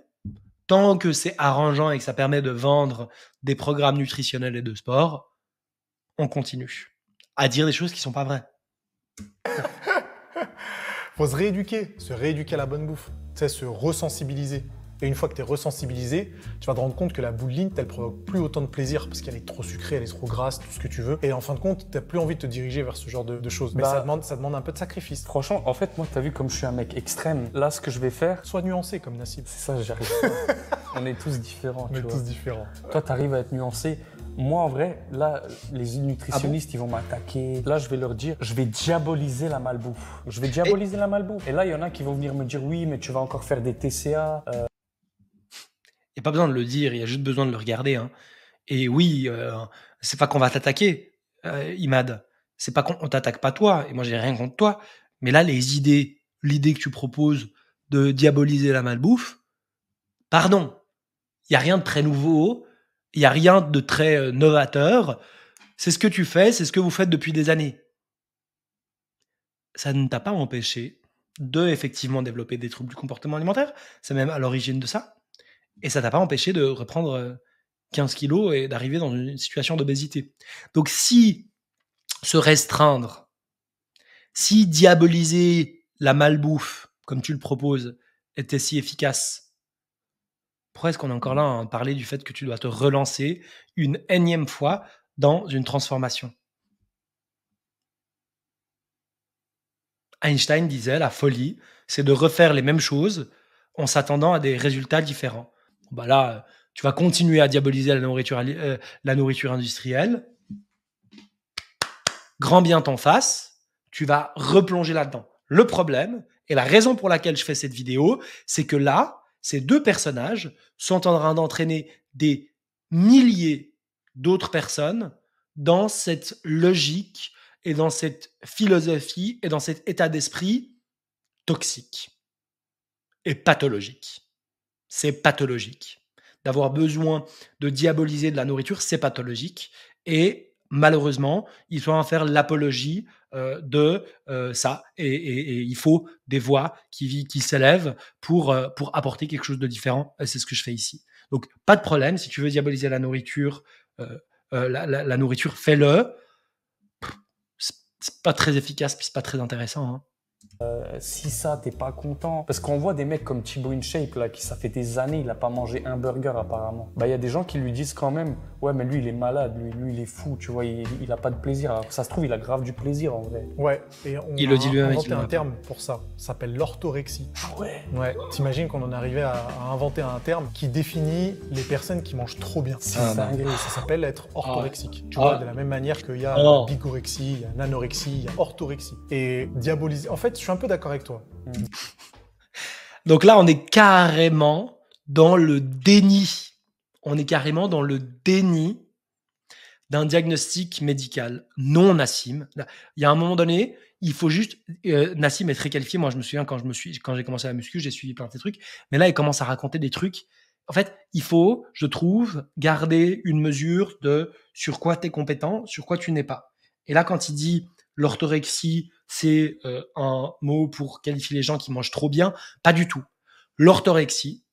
Tant que c'est arrangeant et que ça permet de vendre des programmes nutritionnels et de sport, on continue à dire des choses qui sont pas vraies. Faut se rééduquer à la bonne bouffe. Tu sais, se resensibiliser. Et une fois que tu es resensibilisé, tu vas te rendre compte que la boule Lindt, elle provoque plus autant de plaisir parce qu'elle est trop sucrée, elle est trop grasse, tout ce que tu veux. Et en fin de compte, tu n'as plus envie de te diriger vers ce genre de choses. Mais ça demande un peu de sacrifice. Franchement, en fait, moi, t'as vu comme je suis un mec extrême. Là, ce que je vais faire, Sois nuancé comme Nassib. c'est ça, j'arrive pas. On est tous différents, On tu est vois. tous différents. Toi, t'arrives à être nuancé. Moi, en vrai, là, les nutritionnistes, ils vont m'attaquer. Là, je vais leur dire, je vais diaboliser la malbouffe. Je vais diaboliser la malbouffe. Et là, il y en a qui vont venir me dire, oui, mais tu vas encore faire des TCA. Il n'y a pas besoin de le dire, il y a juste besoin de le regarder. Hein. Et oui, c'est pas qu'on va t'attaquer, Imad. C'est pas qu'on t'attaque pas toi, et moi j'ai rien contre toi. Mais là, l'idée que tu proposes de diaboliser la malbouffe, pardon, il n'y a rien de très nouveau, il n'y a rien de très novateur. C'est ce que tu fais, c'est ce que vous faites depuis des années. Ça ne t'a pas empêché de effectivement développer des troubles du comportement alimentaire. C'est même à l'origine de ça. Et ça t'a pas empêché de reprendre 15 kilos et d'arriver dans une situation d'obésité. Donc si se restreindre, si diaboliser la malbouffe, comme tu le proposes, était si efficace, pourquoi est-ce qu'on est encore là à parler du fait que tu dois te relancer une énième fois dans une transformation? Einstein disait, la folie, c'est de refaire les mêmes choses en s'attendant à des résultats différents. Bah là, tu vas continuer à diaboliser la nourriture industrielle. Grand bien t'en fasse, tu vas replonger là-dedans. Le problème, et la raison pour laquelle je fais cette vidéo, c'est que là, ces deux personnages sont en train d'entraîner des milliers d'autres personnes dans cette logique et dans cette philosophie et dans cet état d'esprit toxique et pathologique. C'est pathologique. D'avoir besoin de diaboliser de la nourriture, c'est pathologique. Et malheureusement, ils sont en faire l'apologie de ça. Et il faut des voix qui s'élèvent pour apporter quelque chose de différent. Et c'est ce que je fais ici. Donc, pas de problème. Si tu veux diaboliser la nourriture, la nourriture, fais-le. C'est pas très efficace, puis c'est pas très intéressant. Hein. Si ça, t'es pas content. Parce qu'on voit des mecs comme Thibaut InShape, là, qui ça fait des années, il a pas mangé un burger apparemment. Bah, il y a des gens qui lui disent quand même, ouais, mais lui, il est malade, lui, il est fou, tu vois, il a pas de plaisir. Alors que ça se trouve, il a grave du plaisir en vrai. Ouais, et on il le dit a inventé un terme pour ça. Ça s'appelle l'orthorexie. Ah ouais. Ouais, t'imagines qu'on en est arrivé à inventer un terme qui définit les personnes qui mangent trop bien. C'est dingue. Ça s'appelle être orthorexique. Tu vois, de la même manière qu'il y a bigorexie, il y a nanorexie, il y a orthorexie. Et diaboliser. En fait, je suis un peu d'accord avec toi. Donc là, on est carrément dans le déni. On est carrément dans le déni d'un diagnostic médical. Non, Nassim. Il y a un moment donné, il faut juste... Nassim est très qualifié. Moi, je me souviens, quand j'ai commencé la muscu, j'ai suivi plein de trucs. Mais là, il commence à raconter des trucs. En fait, il faut, je trouve, garder une mesure de sur quoi tu es compétent, sur quoi tu n'es pas. Et là, quand il dit l'orthorexie, c'est un mot pour qualifier les gens qui mangent trop bien, pas du tout. L'orthorexie,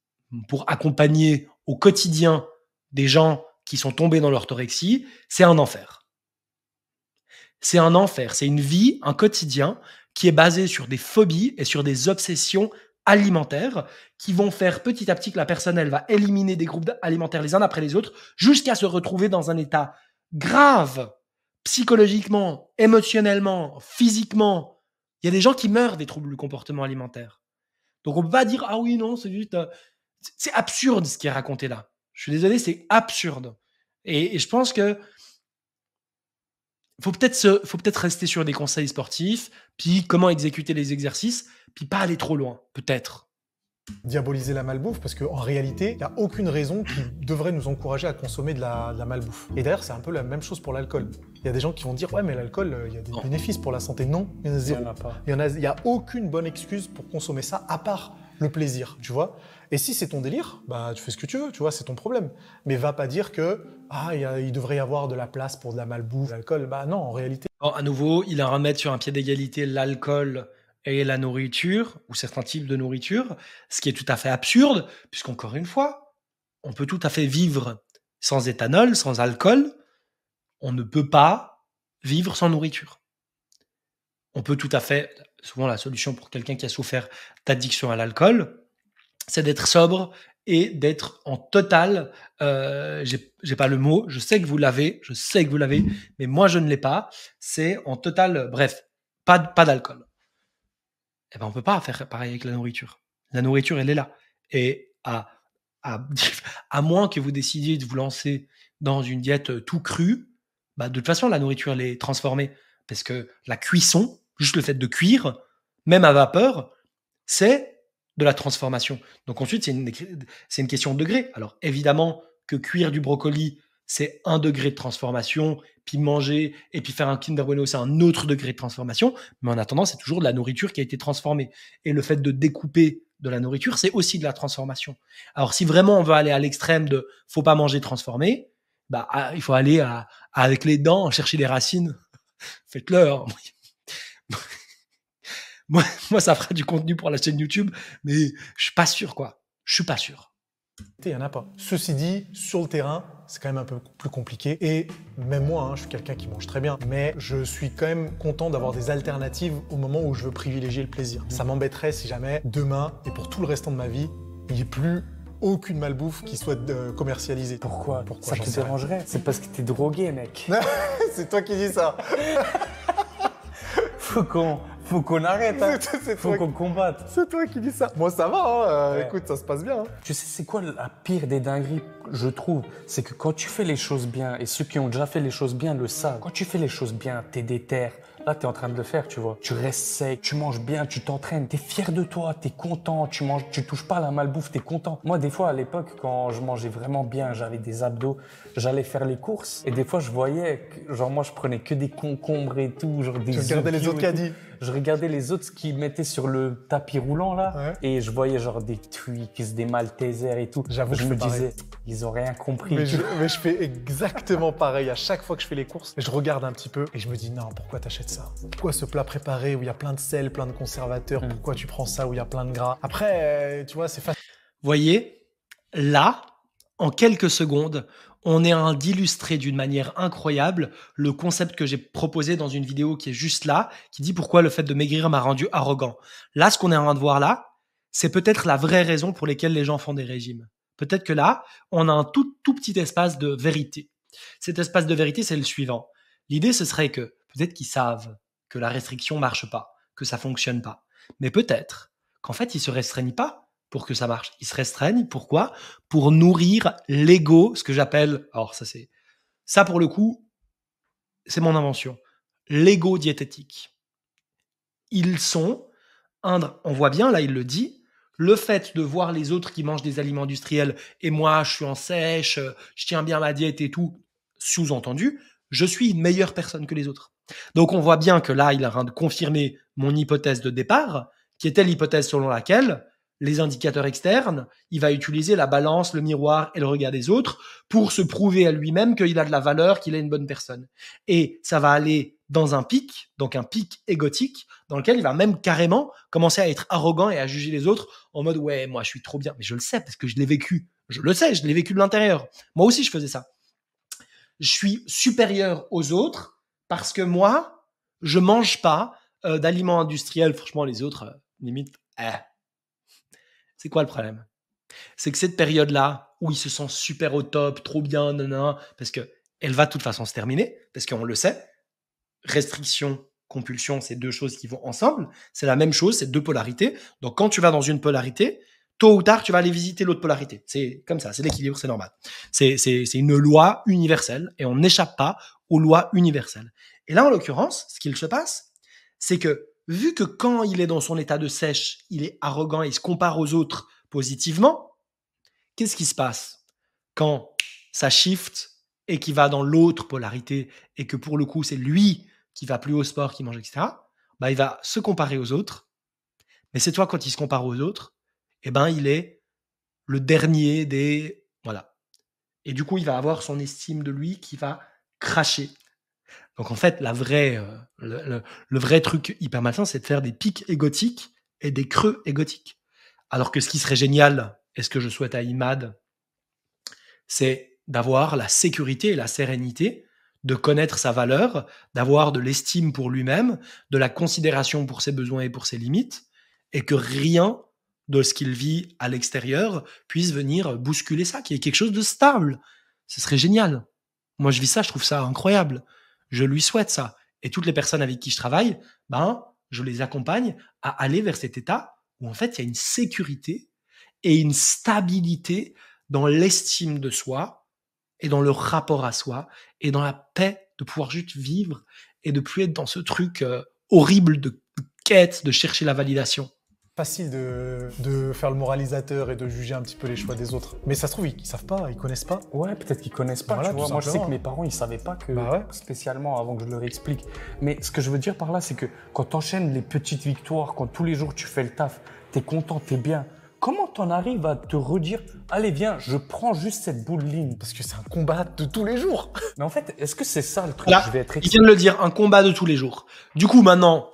pour accompagner au quotidien des gens qui sont tombés dans l'orthorexie, c'est un enfer. C'est un enfer, c'est une vie, un quotidien qui est basé sur des phobies et sur des obsessions alimentaires qui vont faire petit à petit que la personne, elle va éliminer des groupes alimentaires les uns après les autres jusqu'à se retrouver dans un état grave, psychologiquement, émotionnellement, physiquement. Il y a des gens qui meurent des troubles du comportement alimentaire. Donc on peut pas dire, ah oui, non, c'est juste... C'est absurde ce qui est raconté là. Je suis désolé, c'est absurde. Et je pense que faut peut-être rester sur des conseils sportifs, puis comment exécuter les exercices, puis pas aller trop loin, peut-être. Diaboliser la malbouffe, parce qu'en réalité, il n'y a aucune raison qui devrait nous encourager à consommer de la malbouffe. Et d'ailleurs, c'est un peu la même chose pour l'alcool. Il y a des gens qui vont dire, ouais, mais l'alcool, il y a des bénéfices pour la santé. Non, il y en a zéro. Il n'y a aucune bonne excuse pour consommer ça, à part le plaisir, tu vois. Et si c'est ton délire, bah tu fais ce que tu veux, tu vois, c'est ton problème. Mais va pas dire que il devrait y avoir de la place pour de la malbouffe, de l'alcool. Bah non, en réalité. Alors, à nouveau, il a à remettre sur un pied d'égalité l'alcool et la nourriture, ou certains types de nourriture, ce qui est tout à fait absurde, puisqu'encore une fois, on peut tout à fait vivre sans éthanol, sans alcool. On ne peut pas vivre sans nourriture. On peut tout à fait, souvent la solution pour quelqu'un qui a souffert d'addiction à l'alcool, c'est d'être sobre et d'être en total, j'ai pas le mot, je sais que vous l'avez, mais moi je ne l'ai pas, c'est en total, bref, pas d'alcool. Eh ben on peut pas faire pareil avec la nourriture. La nourriture, elle est là. Et à moins que vous décidiez de vous lancer dans une diète tout crue, bah de toute façon la nourriture elle est transformée, parce que la cuisson, juste le fait de cuire, même à vapeur, c'est de la transformation. Donc ensuite, c'est une question de degré. Alors évidemment que cuire du brocoli, c'est 1 degré de transformation, puis manger et puis faire un Kinder Bueno, c'est un autre degré de transformation. Mais en attendant, c'est toujours de la nourriture qui a été transformée. Et le fait de découper de la nourriture, c'est aussi de la transformation. Alors si vraiment on veut aller à l'extrême de faut pas manger transformé, bah il faut aller avec les dents chercher les racines. Faites-le. Hein. Moi, ça fera du contenu pour la chaîne YouTube, mais je suis pas sûr, quoi. Je suis pas sûr. Il n'y en a pas. Ceci dit, sur le terrain, c'est quand même un peu plus compliqué. Et même moi, je suis quelqu'un qui mange très bien, mais je suis quand même content d'avoir des alternatives au moment où je veux privilégier le plaisir. Ça m'embêterait si jamais demain, et pour tout le restant de ma vie, il n'y ait plus aucune malbouffe qui soit commercialisée. Pourquoi ça te dérangerait? C'est parce que t'es drogué, mec. C'est toi qui dis ça. Faut qu'on arrête, hein. Faut qu'on combatte. C'est toi qui dis ça. Moi, ça va, ouais. Écoute, ça se passe bien. Hein. Tu sais, c'est quoi la pire des dingueries, je trouve? C'est que quand tu fais les choses bien, et ceux qui ont déjà fait les choses bien le savent, quand tu fais les choses bien, t'es déter. Là, t'es en train de le faire, tu vois. Tu restes sec, tu manges bien, tu t'entraînes, t'es fier de toi, t'es content, tu touches pas à la malbouffe, t'es content. Moi, des fois, à l'époque, quand je mangeais vraiment bien, j'avais des abdos, j'allais faire les courses, et des fois, je voyais, genre, moi, je prenais que des concombres et tout, genre des... Tu regardais les autres caddies. Je regardais les autres qui mettaient sur le tapis roulant là, et je voyais genre des Twix, des Maltesers et tout. J'avoue, je me disais, ils ont rien compris. Mais je fais exactement pareil. À chaque fois que je fais les courses, je regarde un petit peu et je me dis non, pourquoi t'achètes ça? Pourquoi ce plat préparé où il y a plein de sel, plein de conservateurs? Pourquoi tu prends ça où il y a plein de gras? Après, tu vois, c'est facile. Voyez, là, en quelques secondes, on est en train d'illustrer d'une manière incroyable le concept que j'ai proposé dans une vidéo qui est juste là, qui dit pourquoi le fait de maigrir m'a rendu arrogant. Là, ce qu'on est en train de voir là, c'est peut-être la vraie raison pour laquelle les gens font des régimes. Peut-être que là, on a un tout petit espace de vérité. Cet espace de vérité, c'est le suivant. L'idée, ce serait que peut-être qu'ils savent que la restriction marche pas, que ça fonctionne pas. Mais peut-être qu'en fait, ils se restreignent pas pour que ça marche. Ils se restreignent, pourquoi? Pour nourrir l'ego, ce que j'appelle, alors ça pour le coup, c'est mon invention, l'ego diététique. Ils sont, on voit bien, là il le dit, le fait de voir les autres qui mangent des aliments industriels et moi je suis en sèche, je tiens bien ma diète et tout, sous-entendu, je suis une meilleure personne que les autres. Donc on voit bien que là il est en train de confirmer mon hypothèse de départ, qui était l'hypothèse selon laquelle les indicateurs externes, il va utiliser la balance, le miroir et le regard des autres pour se prouver à lui-même qu'il a de la valeur, qu'il est une bonne personne. Et ça va aller dans un pic, donc un pic égotique, dans lequel il va même carrément commencer à être arrogant et à juger les autres en mode « ouais, moi je suis trop bien ». Mais je le sais parce que je l'ai vécu. Je le sais, je l'ai vécu de l'intérieur. Moi aussi, je faisais ça. Je suis supérieur aux autres parce que moi, je mange pas d'aliments industriels. Franchement, les autres, limite, C'est quoi le problème? C'est que cette période-là, où il se sent super au top, trop bien, nanana, parce qu'elle va de toute façon se terminer, parce qu'on le sait, restriction, compulsion, c'est deux choses qui vont ensemble, c'est la même chose, c'est deux polarités. Donc quand tu vas dans une polarité, tôt ou tard, tu vas aller visiter l'autre polarité. C'est comme ça, c'est l'équilibre, c'est normal. C'est une loi universelle, et on n'échappe pas aux lois universelles. Et là, en l'occurrence, ce qu'il se passe, c'est que vu que quand il est dans son état de sèche, il est arrogant et il se compare aux autres positivement, qu'est-ce qui se passe quand ça shift et qu'il va dans l'autre polarité et que pour le coup, c'est lui qui va plus au sport, qui mange, etc., bah, il va se comparer aux autres. Mais c'est toi, quand il se compare aux autres, eh ben, il est le dernier des... Voilà. Et du coup, il va avoir son estime de lui qui va cracher. Donc en fait, le vrai truc hyper malsain, c'est de faire des pics égotiques et des creux égotiques. Alors que ce qui serait génial, et ce que je souhaite à Imad, c'est d'avoir la sécurité et la sérénité de connaître sa valeur, d'avoir de l'estime pour lui-même, de la considération pour ses besoins et pour ses limites, et que rien de ce qu'il vit à l'extérieur puisse venir bousculer ça, qu'il y ait quelque chose de stable. Ce serait génial. Moi, je vis ça, je trouve ça incroyable. Je lui souhaite ça. Et toutes les personnes avec qui je travaille, je les accompagne à aller vers cet état où en fait, il y a une sécurité et une stabilité dans l'estime de soi et dans le rapport à soi et dans la paix de pouvoir juste vivre et de plus être dans ce truc horrible de quête, de chercher la validation. Facile de faire le moralisateur et de juger un petit peu les choix des autres. Mais ça se trouve, ils savent pas, ils connaissent pas. Ouais, peut-être qu'ils connaissent pas. Voilà, tu vois. Moi, je sais que mes parents, ils savaient pas que, spécialement avant que je leur explique. Mais ce que je veux dire par là, c'est que quand tu enchaînes les petites victoires, quand tous les jours tu fais le taf, t'es content, t'es bien. Comment t'en arrives à te redire, allez viens, je prends juste cette bout de ligne? Parce que c'est un combat de tous les jours. Mais en fait, est-ce que c'est ça le truc? Là, je vais être il vient de le dire, un combat de tous les jours. Du coup, maintenant,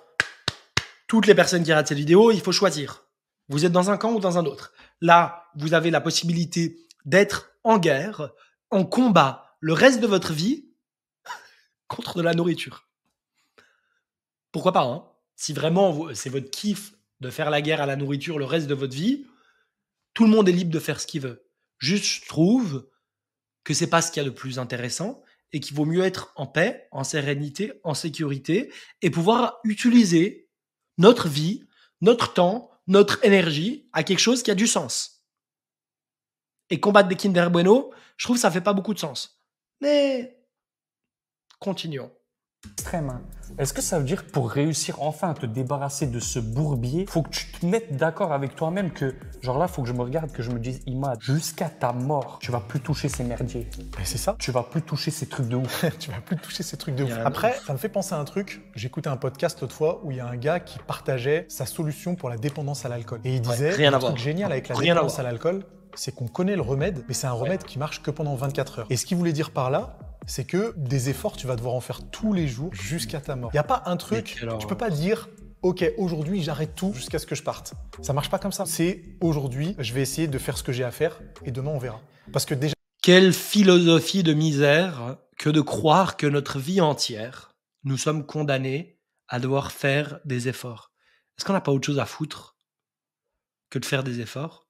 toutes les personnes qui regardent cette vidéo, il faut choisir. Vous êtes dans un camp ou dans un autre. Là, vous avez la possibilité d'être en guerre, en combat, le reste de votre vie contre de la nourriture. Pourquoi pas, hein? Si vraiment c'est votre kiff de faire la guerre à la nourriture le reste de votre vie, tout le monde est libre de faire ce qu'il veut. Juste, je trouve que c'est pas ce qu'il y a de plus intéressant et qu'il vaut mieux être en paix, en sérénité, en sécurité et pouvoir utiliser notre vie, notre temps, notre énergie à quelque chose qui a du sens. Et combattre des Kinder Bueno, je trouve que ça fait pas beaucoup de sens. Mais continuons. extrême. Hein. Est-ce que ça veut dire que pour réussir enfin à te débarrasser de ce bourbier, faut que tu te mettes d'accord avec toi-même que, genre là, faut que je me regarde, que je me dise, Imad, jusqu'à ta mort, tu vas plus toucher ces merdiers. Et c'est ça. Tu vas plus toucher ces trucs de ouf. Tu vas plus toucher ces trucs de ouf. Après, ça me fait penser à un truc. J'écoutais un podcast l'autre fois où il y a un gars qui partageait sa solution pour la dépendance à l'alcool. Et il disait, rien à le voir. truc génial avec la dépendance à l'alcool, c'est qu'on connaît le remède, mais c'est un remède qui marche que pendant 24 heures. Et ce qu'il voulait dire par là, c'est que des efforts, tu vas devoir en faire tous les jours jusqu'à ta mort. Il n'y a pas un truc, tu peux pas dire « Ok, aujourd'hui, j'arrête tout jusqu'à ce que je parte ». Ça marche pas comme ça. C'est aujourd'hui, je vais essayer de faire ce que j'ai à faire et demain, on verra. Parce que déjà... Quelle philosophie de misère que de croire que notre vie entière, nous sommes condamnés à devoir faire des efforts. Est-ce qu'on n'a pas autre chose à foutre que de faire des efforts ?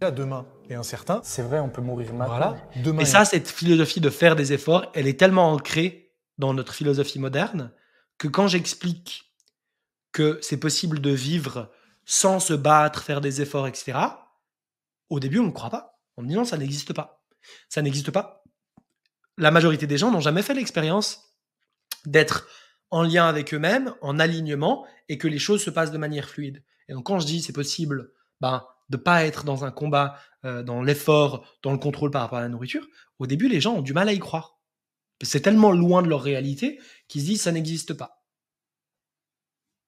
Demain est incertain. C'est vrai, on peut mourir maintenant. Voilà. Demain et ça, cette philosophie de faire des efforts, elle est tellement ancrée dans notre philosophie moderne que quand j'explique que c'est possible de vivre sans se battre, faire des efforts, etc., au début, on ne me croit pas. On me dit non, ça n'existe pas. Ça n'existe pas. La majorité des gens n'ont jamais fait l'expérience d'être en lien avec eux-mêmes, en alignement, et que les choses se passent de manière fluide. Et donc, quand je dis c'est possible de ne pas être dans un combat, dans l'effort, dans le contrôle par rapport à la nourriture, au début, les gens ont du mal à y croire. C'est tellement loin de leur réalité qu'ils se disent ça n'existe pas.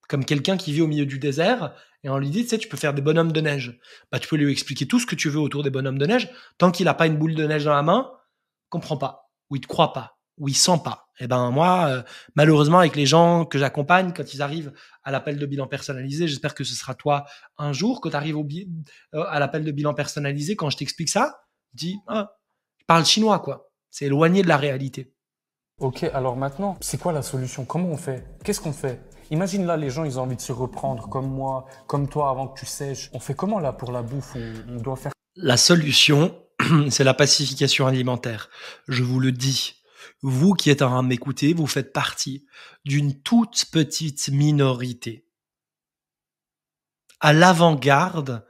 Comme quelqu'un qui vit au milieu du désert et on lui dit, tu sais, tu peux faire des bonhommes de neige. Tu peux lui expliquer tout ce que tu veux autour des bonhommes de neige. Tant qu'il n'a pas une boule de neige dans la main, il comprend pas, ou il te croit pas, ou il sent pas. Et moi, malheureusement, avec les gens que j'accompagne, quand ils arrivent à l'appel de bilan personnalisé, j'espère que ce sera toi un jour, quand tu arrives à l'appel de bilan personnalisé, quand je t'explique ça, dis, je parle chinois, quoi. C'est éloigné de la réalité. Ok, alors maintenant, c'est quoi la solution? Comment on fait? Qu'est-ce qu'on fait? Imagine là, les gens, ils ont envie de se reprendre comme moi, comme toi, avant que tu sèches. On fait comment là pour la bouffe? On doit faire... La solution, c'est la pacification alimentaire. Je vous le dis. Vous qui êtes en train de m'écouter, vous faites partie d'une toute petite minorité à l'avant-garde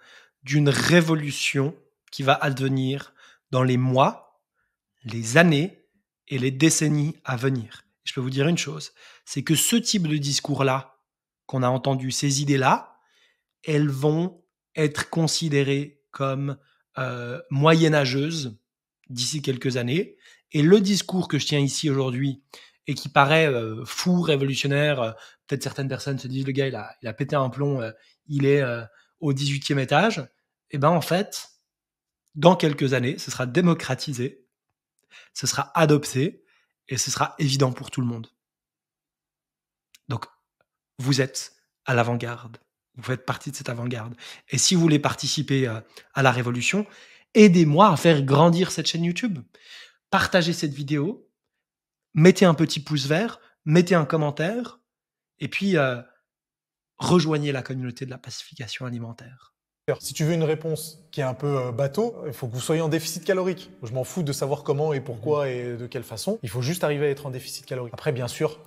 d'une révolution qui va advenir dans les mois, les années et les décennies à venir. Je peux vous dire une chose, c'est que ce type de discours-là, qu'on a entendu, ces idées-là, elles vont être considérées comme moyenâgeuses d'ici quelques années. Et le discours que je tiens ici aujourd'hui et qui paraît fou, révolutionnaire, peut-être certaines personnes se disent le gars il a pété un plomb, il est au 18e étage. Et en fait, dans quelques années, ce sera démocratisé, ce sera adopté et ce sera évident pour tout le monde. Donc, vous êtes à l'avant-garde. Vous faites partie de cette avant-garde. Et si vous voulez participer à la révolution, aidez-moi à faire grandir cette chaîne YouTube. Partagez cette vidéo, mettez un petit pouce vert, mettez un commentaire, et puis rejoignez la communauté de la pacification alimentaire. Si tu veux une réponse qui est un peu bateau, il faut que vous soyez en déficit calorique. Je m'en fous de savoir comment et pourquoi et de quelle façon. Il faut juste arriver à être en déficit calorique. Après, bien sûr...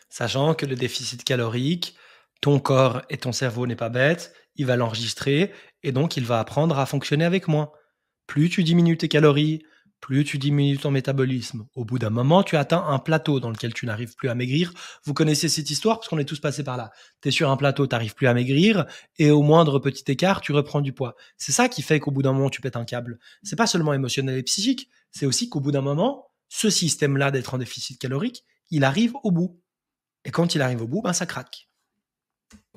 Sachant que le déficit calorique, ton corps et ton cerveau n'est pas bête, il va l'enregistrer et donc il va apprendre à fonctionner avec moins. Plus tu diminues tes calories, plus tu diminues ton métabolisme. Au bout d'un moment, tu atteins un plateau dans lequel tu n'arrives plus à maigrir. Vous connaissez cette histoire parce qu'on est tous passés par là. Tu es sur un plateau, tu n'arrives plus à maigrir et au moindre petit écart, tu reprends du poids. C'est ça qui fait qu'au bout d'un moment, tu pètes un câble. C'est pas seulement émotionnel et psychique, c'est aussi qu'au bout d'un moment, ce système-là d'être en déficit calorique, il arrive au bout. Et quand il arrive au bout, ça craque.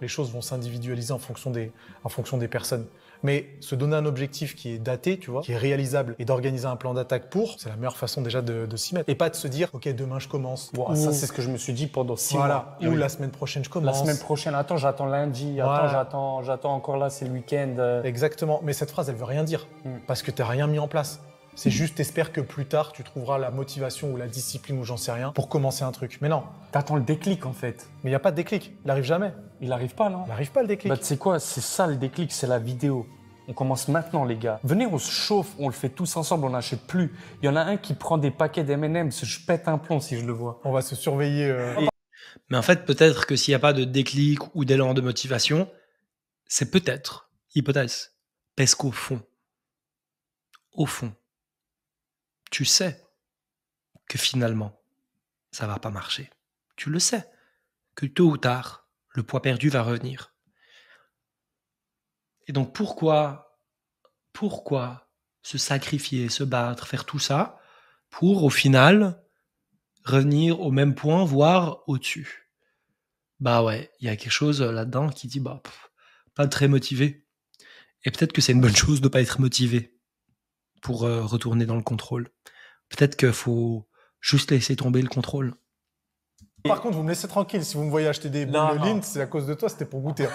Les choses vont s'individualiser en fonction des personnes. Mais se donner un objectif qui est daté, tu vois, qui est réalisable, et d'organiser un plan d'attaque c'est la meilleure façon déjà de s'y mettre. Et pas de se dire, ok, demain je commence. Wow, ça, c'est ce que je me suis dit pendant 6 mois. Ou la semaine prochaine je commence. La semaine prochaine, attends, j'attends lundi, j'attends encore là, c'est le week-end. Exactement. Mais cette phrase, elle veut rien dire. Parce que t'as rien mis en place. C'est juste, t'espères que plus tard, tu trouveras la motivation ou la discipline ou j'en sais rien pour commencer un truc. Mais non. T'attends le déclic, en fait. Mais il n'y a pas de déclic. Il n'arrive jamais. Il n'arrive pas, non? Il n'arrive pas, le déclic. Tu sais quoi? C'est ça, le déclic, c'est la vidéo. On commence maintenant, les gars. Venez, on se chauffe, on le fait tous ensemble, on n'achète plus. Il y en a un qui prend des paquets d'M&M's, je pète un plomb si je le vois. On va se surveiller. Mais en fait, peut-être que s'il n'y a pas de déclic ou d'élan de motivation, c'est peut-être, hypothèse, parce qu'au fond, tu sais que finalement, ça va pas marcher. Tu le sais, que tôt ou tard, le poids perdu va revenir. Et donc pourquoi se sacrifier, se battre, faire tout ça pour au final revenir au même point, voire au-dessus? Bah ouais, il y a quelque chose là-dedans qui dit pas très motivé. Et peut-être que c'est une bonne chose de pas être motivé pour retourner dans le contrôle. Peut-être qu'il faut juste laisser tomber le contrôle. Par contre, vous me laissez tranquille. Si vous me voyez acheter des boules de Lindt, c'est à cause de toi, c'était pour goûter.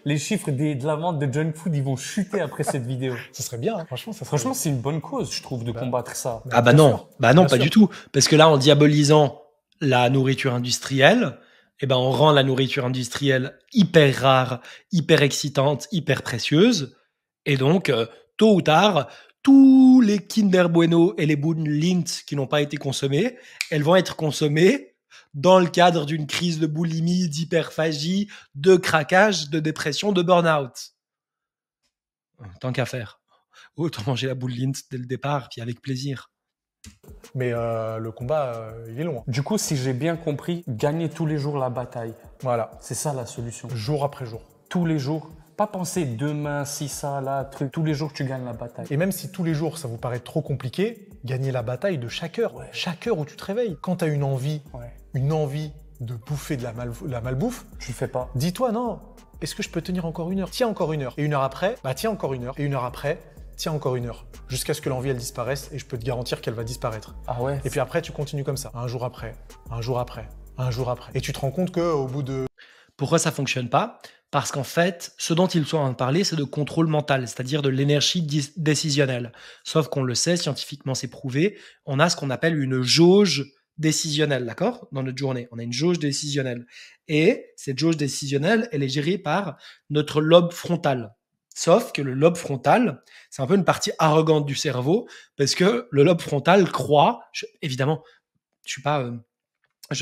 Les chiffres de la vente de junk food, ils vont chuter après cette vidéo. Ça serait bien, hein. Franchement, Franchement, c'est une bonne cause, je trouve, de combattre ça. Ah bah non, pas du tout. Parce que là, en diabolisant la nourriture industrielle, on rend la nourriture industrielle hyper rare, hyper excitante, hyper précieuse. Et donc, tôt ou tard, tous les Kinder Bueno et les boules Lindt qui n'ont pas été consommées, elles vont être consommées dans le cadre d'une crise de boulimie, d'hyperphagie, de craquage, de dépression, de burn-out. Tant qu'à faire. Autant manger la boule Lindt dès le départ, puis avec plaisir. Mais le combat, il est loin. Du coup, si j'ai bien compris, gagner tous les jours la bataille. Voilà. C'est ça la solution. Jour après jour. Tous les jours. Pas penser demain, si ça, là, truc. Tous les jours, tu gagnes la bataille. Et même si tous les jours, ça vous paraît trop compliqué, gagner la bataille de chaque heure. Ouais. Chaque heure où tu te réveilles. Quand tu as une envie de bouffer de la malbouffe, tu le fais pas. Dis-toi, non, est-ce que je peux tenir encore une heure? Tiens encore une heure. Et une heure après, tiens encore une heure. Et une heure après, tiens encore une heure. Jusqu'à ce que l'envie, elle disparaisse, et je peux te garantir qu'elle va disparaître. Ah ouais. Et puis après, tu continues comme ça. Un jour après, un jour après, un jour après. Et tu te rends compte qu'au bout de... Pourquoi ça fonctionne pas? Parce qu'en fait, ce dont ils sont en train de parler, c'est de contrôle mental, c'est-à-dire de l'énergie décisionnelle. Sauf qu'on le sait, scientifiquement c'est prouvé, on a ce qu'on appelle une jauge décisionnelle, d'accord? Dans notre journée, on a une jauge décisionnelle. Et cette jauge décisionnelle, elle est gérée par notre lobe frontal. Sauf que le lobe frontal, c'est un peu une partie arrogante du cerveau, parce que le lobe frontal croit, évidemment, je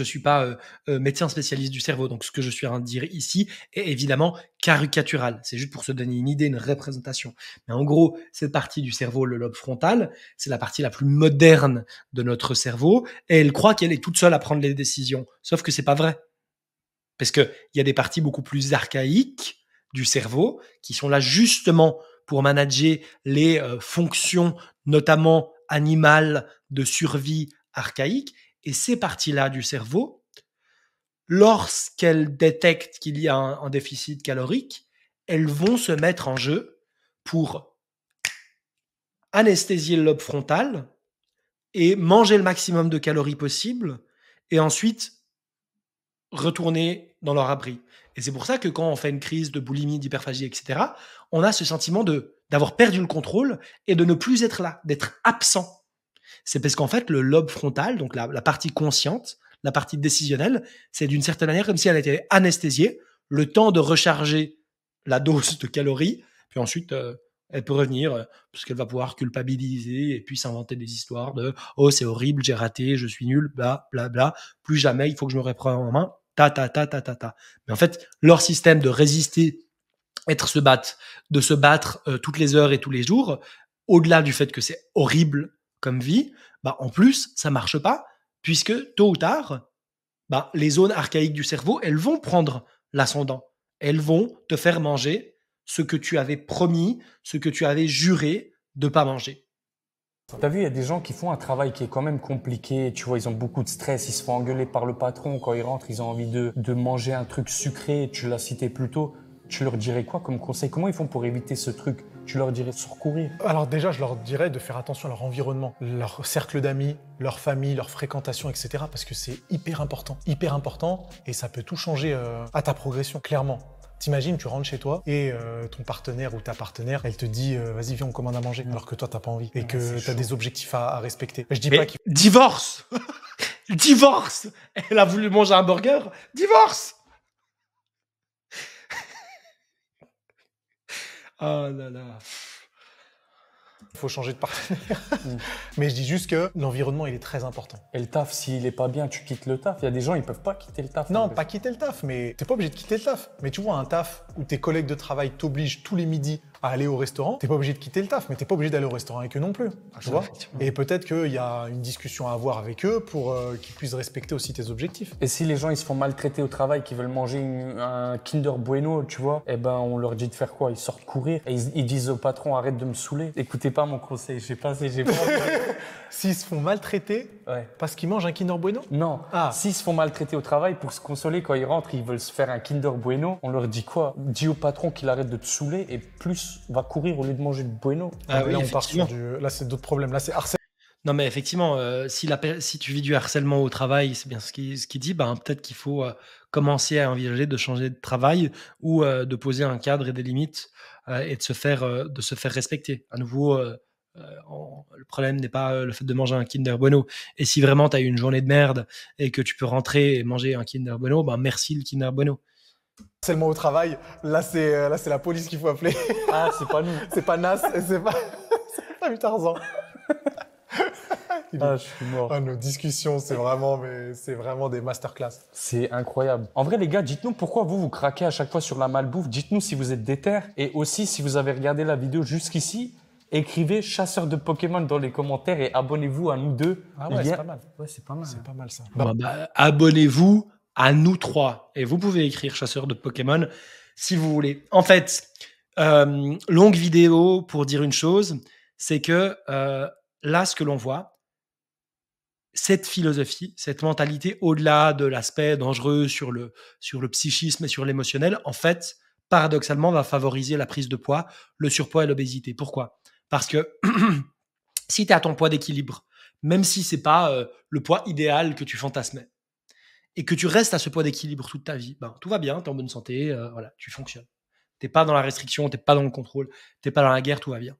suis pas médecin spécialiste du cerveau, donc ce que je suis en train de dire ici est évidemment caricatural. C'est juste pour se donner une idée, une représentation. Mais en gros, cette partie du cerveau, le lobe frontal, c'est la partie la plus moderne de notre cerveau, et elle croit qu'elle est toute seule à prendre les décisions. Sauf que c'est pas vrai. Parce qu'il y a des parties beaucoup plus archaïques du cerveau qui sont là justement pour manager les fonctions, notamment animales, de survie archaïques. Et ces parties-là du cerveau, lorsqu'elles détectent qu'il y a un déficit calorique, elles vont se mettre en jeu pour anesthésier le lobe frontal et manger le maximum de calories possible et ensuite retourner dans leur abri. Et c'est pour ça que quand on fait une crise de boulimie, d'hyperphagie, etc., on a ce sentiment d'avoir perdu le contrôle et de ne plus être là, d'être absent. C'est parce qu'en fait, le lobe frontal, donc la partie consciente, la partie décisionnelle, c'est d'une certaine manière comme si elle était anesthésiée, le temps de recharger la dose de calories, puis ensuite, elle peut revenir, parce qu'elle va pouvoir culpabiliser et puis s'inventer des histoires de « Oh, c'est horrible, j'ai raté, je suis nul, bla, bla, bla, plus jamais, il faut que je me reprenne en main, ta, ta, ta, ta, ta, ta. » Mais en fait, leur système de résister, de se battre toutes les heures et tous les jours, au-delà du fait que c'est horrible comme vie, en plus, ça marche pas, puisque tôt ou tard, les zones archaïques du cerveau, elles vont prendre l'ascendant. Elles vont te faire manger ce que tu avais promis, ce que tu avais juré de pas manger. T'as vu, il y a des gens qui font un travail qui est quand même compliqué. Tu vois, ils ont beaucoup de stress, ils se font engueuler par le patron. Quand ils rentrent, ils ont envie de manger un truc sucré. Tu l'as cité plus tôt. Tu leur dirais quoi comme conseil? Comment ils font pour éviter ce truc? Tu leur dirais de se recourir? Alors déjà, je leur dirais de faire attention à leur environnement, leur cercle d'amis, leur famille, leur fréquentation, etc. Parce que c'est hyper important, et ça peut tout changer à ta progression, clairement. T'imagines, tu rentres chez toi et ton partenaire ou ta partenaire, elle te dit vas-y, viens, on commande à manger, alors que toi, t'as pas envie et que t'as des objectifs à respecter. Je dis pas qu'il... Divorce. Divorce. Elle a voulu manger un burger. Divorce. Oh là là. Il faut changer de partenaire. Mais je dis juste que l'environnement, il est très important. Et le taf, s'il est pas bien, tu quittes le taf. Il y a des gens, ils peuvent pas quitter le taf. Non, pas quitter le taf, mais t'es pas obligé de quitter le taf. Mais tu vois, un taf où tes collègues de travail t'obligent tous les midis à aller au restaurant, t'es pas obligé de quitter le taf, mais t'es pas obligé d'aller au restaurant avec eux non plus. Tu vois ? Et peut-être qu'il y a une discussion à avoir avec eux pour qu'ils puissent respecter aussi tes objectifs. Et si les gens ils se font maltraiter au travail, qui veulent manger un Kinder Bueno, tu vois, eh ben on leur dit de faire quoi? Ils sortent courir et ils disent au patron arrête de me saouler. Écoutez pas mon conseil, j'ai pas. S'ils se font maltraiter parce qu'ils mangent un Kinder Bueno? Non. S'ils se font maltraiter au travail, pour se consoler quand ils rentrent, ils veulent se faire un Kinder Bueno, on leur dit quoi? Dis au patron qu'il arrête de te saouler et plus va courir au lieu de manger le Bueno. Là, on part sur là, c'est d'autres problèmes. Là, c'est harcèlement. Non, mais effectivement, si tu vis du harcèlement au travail, c'est bien ce qu'il dit, peut-être qu'il faut commencer à envisager de changer de travail ou de poser un cadre et des limites et de se faire respecter. À nouveau, le problème n'est pas le fait de manger un Kinder Bueno. Et si vraiment tu as eu une journée de merde et que tu peux rentrer et manger un Kinder Bueno, merci le Kinder Bueno. Harcèlement au travail, là c'est la police qu'il faut appeler. C'est pas nous. C'est pas Nas, c'est pas Tarzan. Je suis mort. Nos discussions, c'est vraiment des masterclass. C'est incroyable. En vrai, les gars, dites-nous pourquoi vous craquez à chaque fois sur la malbouffe. Dites-nous si vous êtes déter. Et aussi, si vous avez regardé la vidéo jusqu'ici, écrivez chasseur de Pokémon dans les commentaires et abonnez-vous à nous deux. C'est pas mal. Ouais, c'est pas mal. C'est pas mal ça. Abonnez-vous à nous trois. Et vous pouvez écrire chasseur de Pokémon si vous voulez. En fait, longue vidéo pour dire une chose, c'est que là, ce que l'on voit, cette philosophie, cette mentalité, au-delà de l'aspect dangereux sur le psychisme et sur l'émotionnel, en fait, paradoxalement, va favoriser la prise de poids, le surpoids et l'obésité. Pourquoi ? Parce que si tu es à ton poids d'équilibre, même si c'est pas le poids idéal que tu fantasmais, et que tu restes à ce poids d'équilibre toute ta vie, tout va bien, tu es en bonne santé, tu fonctionnes. Tu n'es pas dans la restriction, tu n'es pas dans le contrôle, tu n'es pas dans la guerre, tout va bien.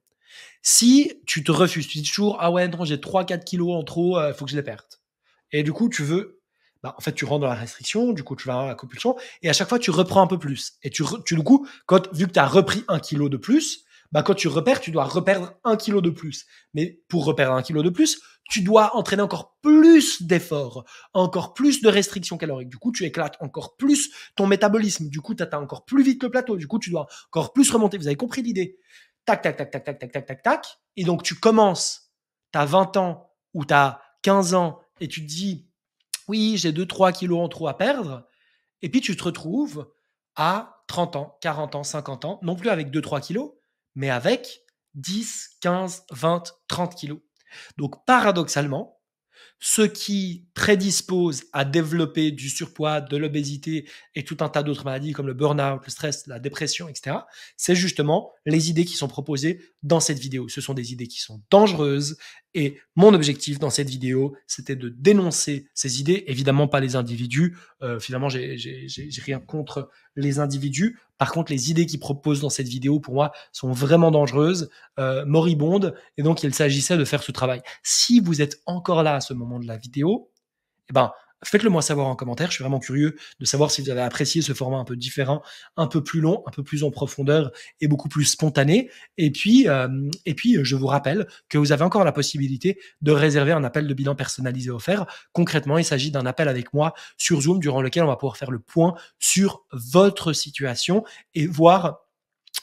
Si tu te refuses, tu dis toujours « Ah ouais, non, j'ai 3-4 kilos en trop, il faut que je les perde. » Et du coup, tu veux… en fait, tu rentres dans la restriction, du coup, tu vas à la compulsion, et à chaque fois, tu reprends un peu plus. Et du coup, vu que tu as repris 1 kilo de plus, quand tu repères, tu dois reperdre 1 kilo de plus. Mais pour reperdre 1 kilo de plus, tu dois entraîner encore plus d'efforts, encore plus de restrictions caloriques. Du coup, tu éclates encore plus ton métabolisme. Du coup, tu atteins encore plus vite le plateau. Du coup, tu dois encore plus remonter. Vous avez compris l'idée ? Tac, tac, tac, tac, tac, tac, tac, tac, tac. Et donc, tu commences, tu as 20 ans ou tu as 15 ans et tu te dis, oui, j'ai 2-3 kilos en trop à perdre. Et puis, tu te retrouves à 30 ans, 40 ans, 50 ans, non plus avec 2-3 kilos, mais avec 10, 15, 20, 30 kilos. Donc, paradoxalement, ce qui prédispose à développer du surpoids, de l'obésité et tout un tas d'autres maladies comme le burn-out, le stress, la dépression, etc., c'est justement les idées qui sont proposées dans cette vidéo. Ce sont des idées qui sont dangereuses et mon objectif dans cette vidéo, c'était de dénoncer ces idées, évidemment pas les individus. Finalement, j'ai rien contre les individus. Par contre, les idées qu'ils proposent dans cette vidéo, pour moi, sont vraiment dangereuses, moribondes, et donc il s'agissait de faire ce travail. Si vous êtes encore là à ce moment de la vidéo, faites-le moi savoir en commentaire. Je suis vraiment curieux de savoir si vous avez apprécié ce format un peu différent, un peu plus long, un peu plus en profondeur et beaucoup plus spontané. Et puis, je vous rappelle que vous avez encore la possibilité de réserver un appel de bilan personnalisé offert. Concrètement, il s'agit d'un appel avec moi sur Zoom durant lequel on va pouvoir faire le point sur votre situation et voir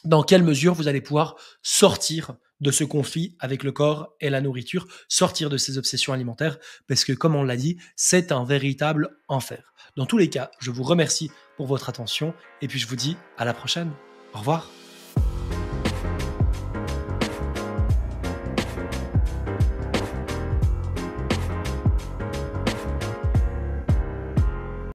dans quelle mesure vous allez pouvoir sortir de ce conflit avec le corps et la nourriture, sortir de ces obsessions alimentaires, parce que comme on l'a dit, c'est un véritable enfer. Dans tous les cas, je vous remercie pour votre attention et puis je vous dis à la prochaine. Au revoir.